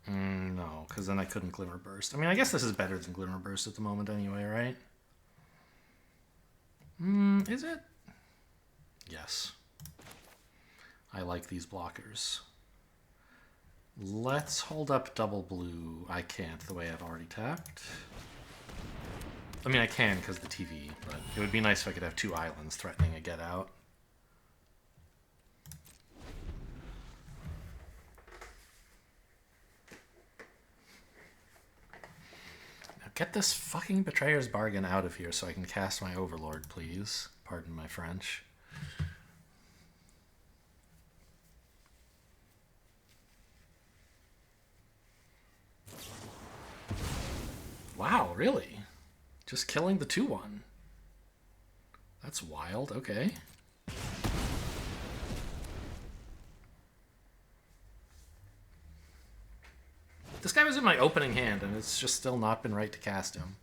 No, because then I couldn't Glimmer Burst. I mean, I guess this is better than Glimmer Burst at the moment anyway, right? Is it? Yes. I like these blockers. Let's hold up double blue. I can't, the way I've already tapped. I mean, I can because the TV, but it would be nice if I could have 2 islands threatening a get out. Get this fucking Betrayer's Bargain out of here so I can cast my Overlord, please. Pardon my French. Wow, really? Just killing the 2/1. That's wild, okay. This guy was in my opening hand, and it's just still not been right to cast him.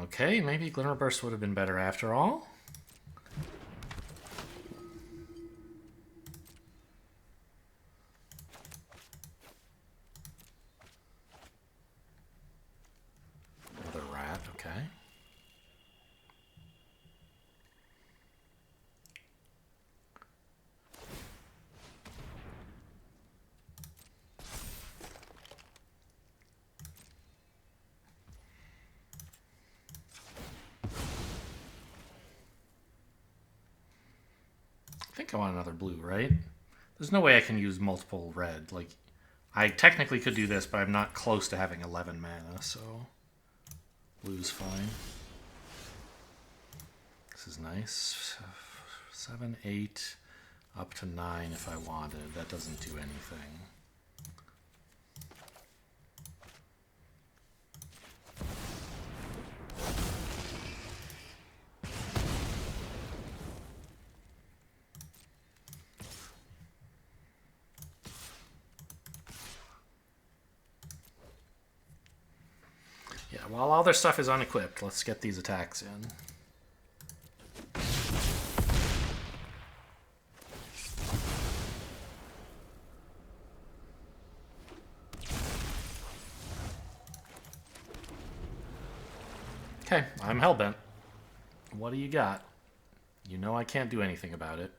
Okay, maybe Glimmer Burst would have been better after all. Another rat, okay. I think I want another blue, right? There's no way I can use multiple red. Like, I technically could do this, but I'm not close to having 11 mana, so blue's fine. This is nice. 7, 8, up to 9 if I wanted. That doesn't do anything. while all their stuff is unequipped, let's get these attacks in. Okay, I'm hellbent. What do you got? You know I can't do anything about it.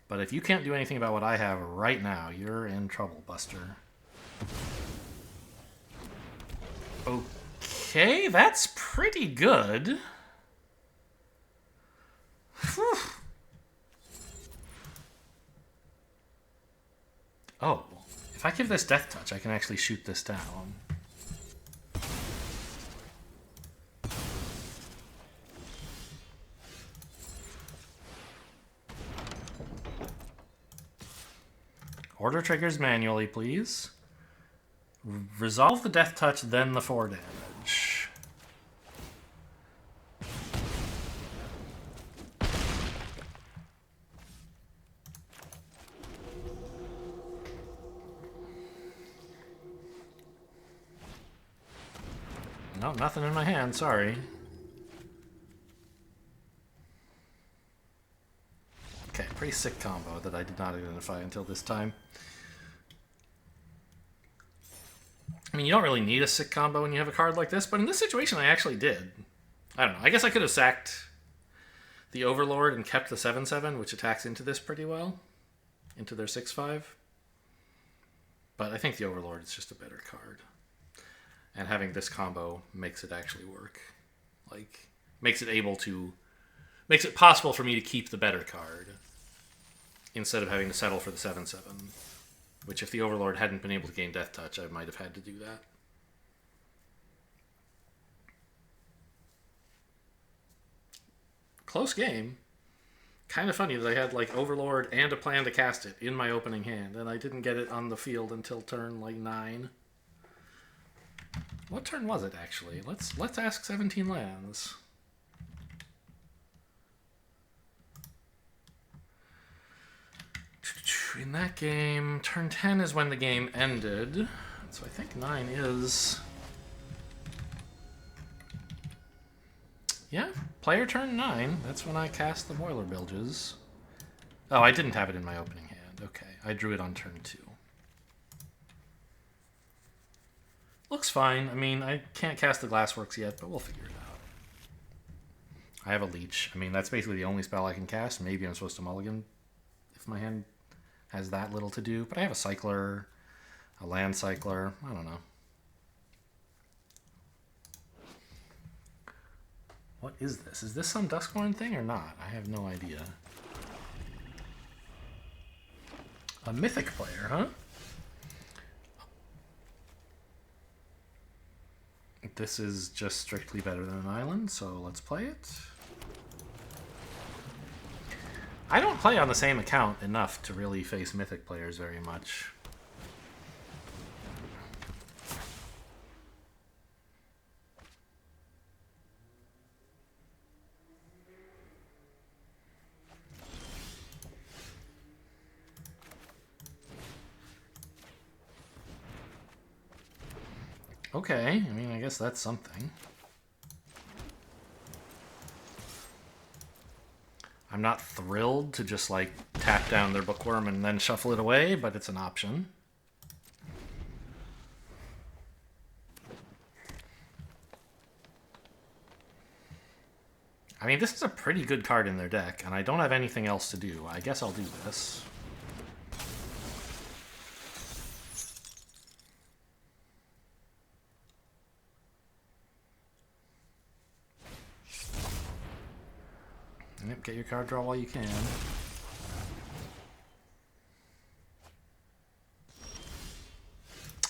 But if you can't do anything about what I have right now, you're in trouble, Buster. Okay, that's pretty good. Whew. Oh, if I give this Death Touch, I can actually shoot this down. Order triggers manually, please. Resolve the Death Touch, then the 4 damage. No, nothing in my hand, sorry. Okay, pretty sick combo that I did not identify until this time. I mean, you don't really need a sick combo when you have a card like this, but in this situation I actually did. I don't know, I guess I could have sacked the Overlord and kept the 7/7, which attacks into this pretty well. Into their 6/5. But I think the Overlord is just a better card. And having this combo makes it actually work. Like, makes it possible for me to keep the better card instead of having to settle for the 7/7. Which, if the Overlord hadn't been able to gain Death Touch, I might have had to do that. Close game. Kind of funny that I had, like, Overlord and a plan to cast it in my opening hand, and I didn't get it on the field until turn, like, 9. What turn was it, actually? Let's ask 17 lands. In that game, turn 10 is when the game ended. So I think 9 is... Yeah, player turn 9. That's when I cast the Boiler Bilges. Oh, I didn't have it in my opening hand. Okay, I drew it on turn 2. Looks fine. I mean, I can't cast the Glassworks yet, but we'll figure it out. I have a Leech. I mean, that's basically the only spell I can cast. Maybe I'm supposed to mulligan if my hand has that little to do. But I have a Cycler, a Land Cycler. I don't know. What is this? Is this some Duskborn thing or not? I have no idea. A Mythic player, huh? This is just strictly better than an island, so let's play it. I don't play on the same account enough to really face Mythic players very much. Okay, I mean, I guess that's something. I'm not thrilled to just, like, tap down their Bookworm and then shuffle it away, but it's an option. I mean, this is a pretty good card in their deck, and I don't have anything else to do. I guess I'll do this. Yep, get your card draw while you can.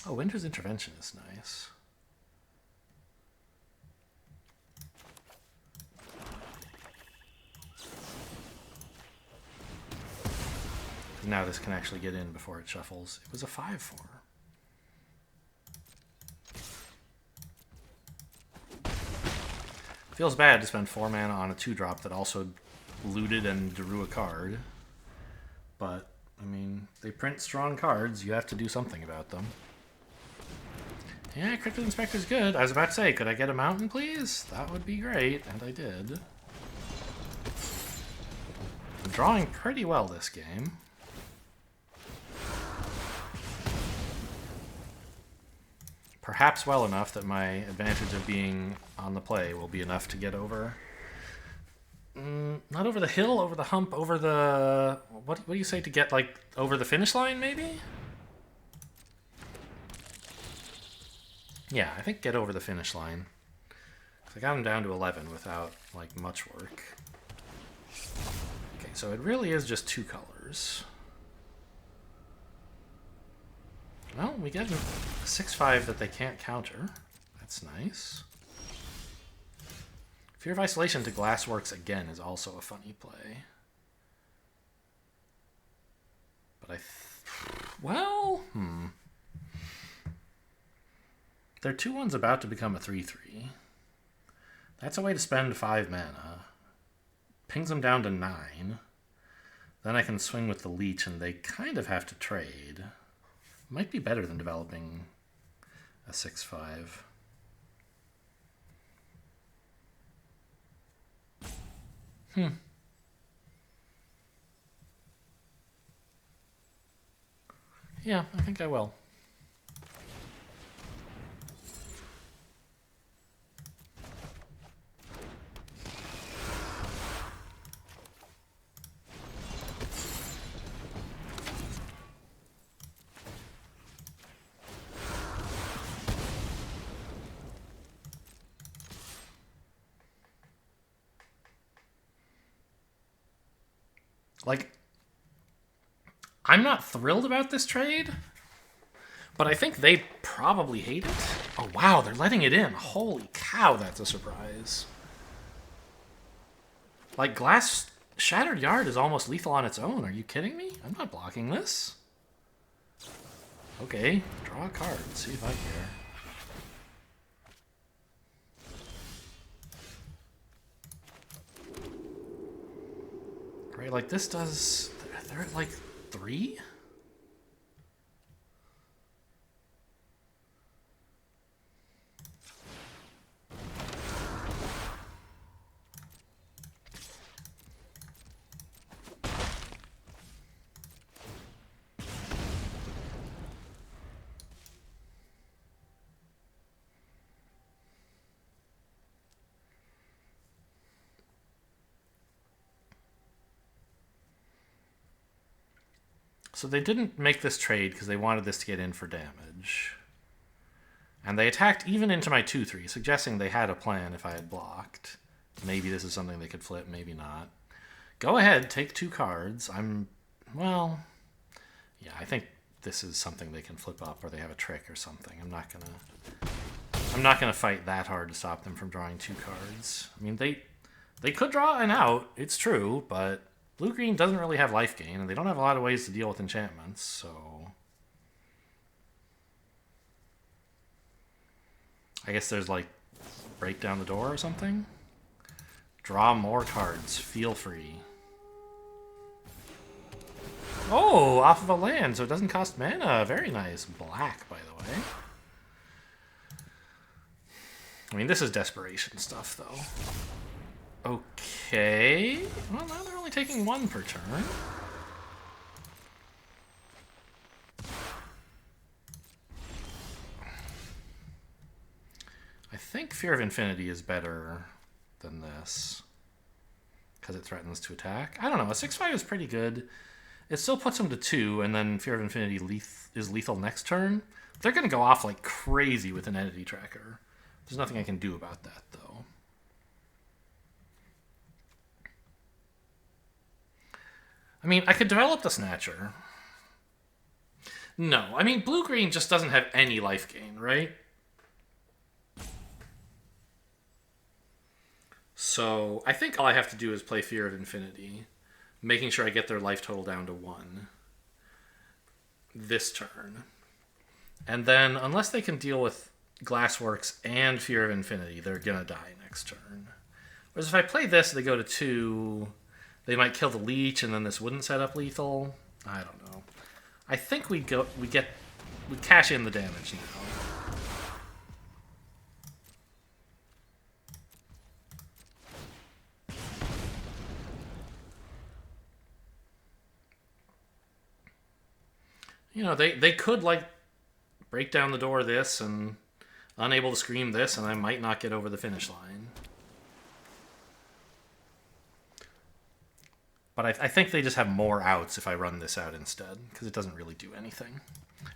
Oh, Winter's Intervention is nice. Now this can actually get in before it shuffles. It was a 5/4. Feels bad to spend 4 mana on a 2-drop that also looted and drew a card. But, I mean, they print strong cards. You have to do something about them. Yeah, Cryptid Inspector's good. I was about to say, could I get a mountain, please? That would be great, and I did. I'm drawing pretty well this game. Perhaps well enough that my advantage of being on the play will be enough to get over. Not over the hill, over the hump, over the... What do you say to get, like, over the finish line, maybe? Yeah, I think get over the finish line. I got him down to 11 without, like, much work. Okay, so it really is just 2 colors. Well, we get a 6/5 that they can't counter. That's nice. Fear of Isolation to Glassworks again is also a funny play. But Their 2/1's about to become a 3/3. That's a way to spend 5 mana. Pings them down to 9. Then I can swing with the Leech and they kind of have to trade. Might be better than developing a 6/5. Yeah, I think I will. Like, I'm not thrilled about this trade, but I think they probably hate it. Oh, wow, they're letting it in. Holy cow, that's a surprise. Like, Glass Shattered Yard is almost lethal on its own. Are you kidding me? I'm not blocking this. Okay, draw a card. See if I care. Right, like this does... They're at like 3? So they didn't make this trade because they wanted this to get in for damage. And they attacked even into my 2/3, suggesting they had a plan if I had blocked. Maybe this is something they could flip, maybe not. Go ahead, take 2 cards. Well, yeah, I think this is something they can flip up or they have a trick or something. I'm not gonna fight that hard to stop them from drawing 2 cards. I mean, they could draw an out, it's true, but blue-green doesn't really have life gain, and they don't have a lot of ways to deal with enchantments, so... I guess there's, like, break down the door or something? Draw more cards. Feel free. Oh, off of a land, so it doesn't cost mana. Very nice. Black, by the way. I mean, this is desperation stuff, though. Okay. Well, now they're only taking 1 per turn. I think Fear of Infinity is better than this because it threatens to attack. I don't know. A 6/5 is pretty good. It still puts them to 2, and then Fear of Infinity is lethal next turn. They're going to go off like crazy with an Entity Tracker. There's nothing I can do about that, though. I mean, I could develop the Snatcher. No, I mean, blue-green just doesn't have any life gain, right? So I think all I have to do is play Fear of Infinity, making sure I get their life total down to 1 this turn. And then, unless they can deal with Glassworks and Fear of Infinity, they're going to die next turn. Whereas if I play this, they go to 2... They might kill the Leech, and then this wouldn't set up lethal. I don't know. I think we cash in the damage now. You know, they could, like, break down the door this and unable to scream this, and I might not get over the finish line. But I think they just have more outs if I run this out instead, because it doesn't really do anything.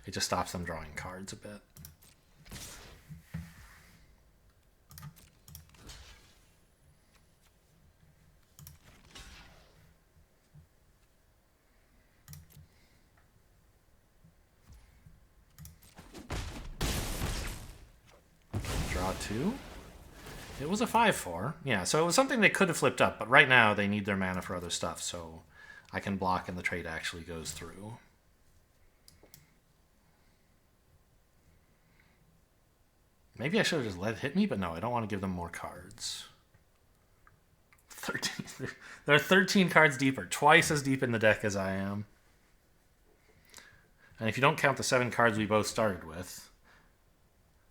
It just stops them drawing cards a bit. Draw 2. It was a 5-4. Yeah, so it was something they could have flipped up, but right now they need their mana for other stuff, so I can block and the trade actually goes through. Maybe I should have just let it hit me, but no, I don't want to give them more cards. 13. They're 13 cards deeper, twice as deep in the deck as I am. And if you don't count the 7 cards we both started with,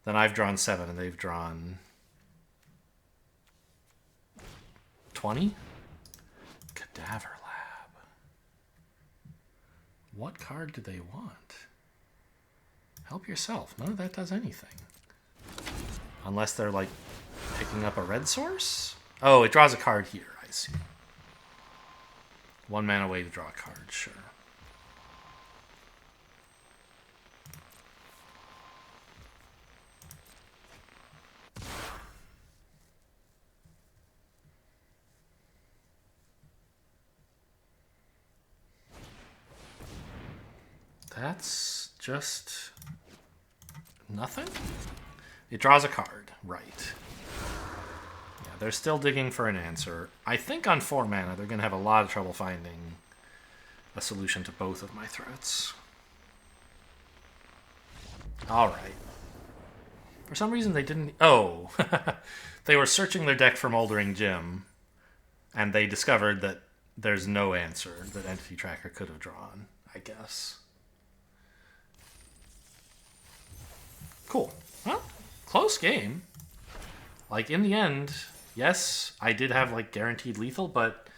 then I've drawn 7 and they've drawn 20? Cadaver Lab. What card do they want? Help yourself. None of that does anything. Unless they're, like, picking up a red source? Oh, it draws a card here. I see. 1 mana way to draw a card, sure. That's just nothing? It draws a card, right. Yeah, they're still digging for an answer. I think on 4 mana they're going to have a lot of trouble finding a solution to both of my threats. Alright. For some reason they didn't... Oh! They were searching their deck for Moldering Gym, and they discovered that there's no answer that Entity Tracker could have drawn, I guess. Cool. Well, close game. Like, in the end, yes, I did have, like, guaranteed lethal, but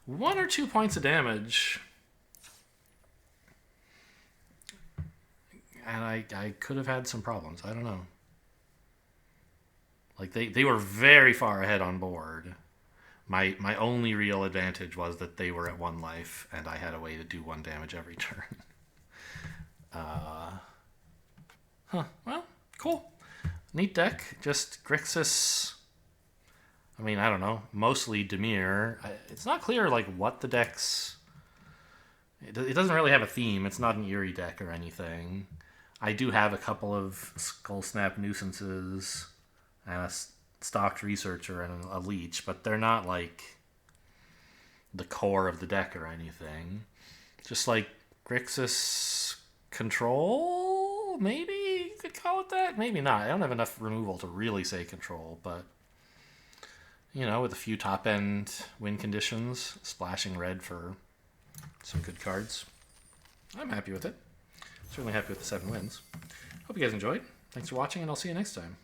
1 or 2 points of damage. And I could have had some problems. I don't know. Like, they were very far ahead on board. My only real advantage was that they were at 1 life, and I had a way to do 1 damage every turn. Well, cool. Neat deck. Just Grixis. I mean, I don't know. Mostly Dimir. It's not clear, like, what the deck's... It doesn't really have a theme. It's not an Eerie deck or anything. I do have a couple of Skull Snap Nuisances and a Stocked Researcher and a Leech, but they're not, like, the core of the deck or anything. Just, like, Grixis Control, maybe you could call it that. Maybe not. I don't have enough removal to really say control, but, you know, with a few top-end win conditions, splashing red for some good cards, I'm happy with it. Certainly happy with the 7 wins. Hope you guys enjoyed. Thanks for watching, and I'll see you next time.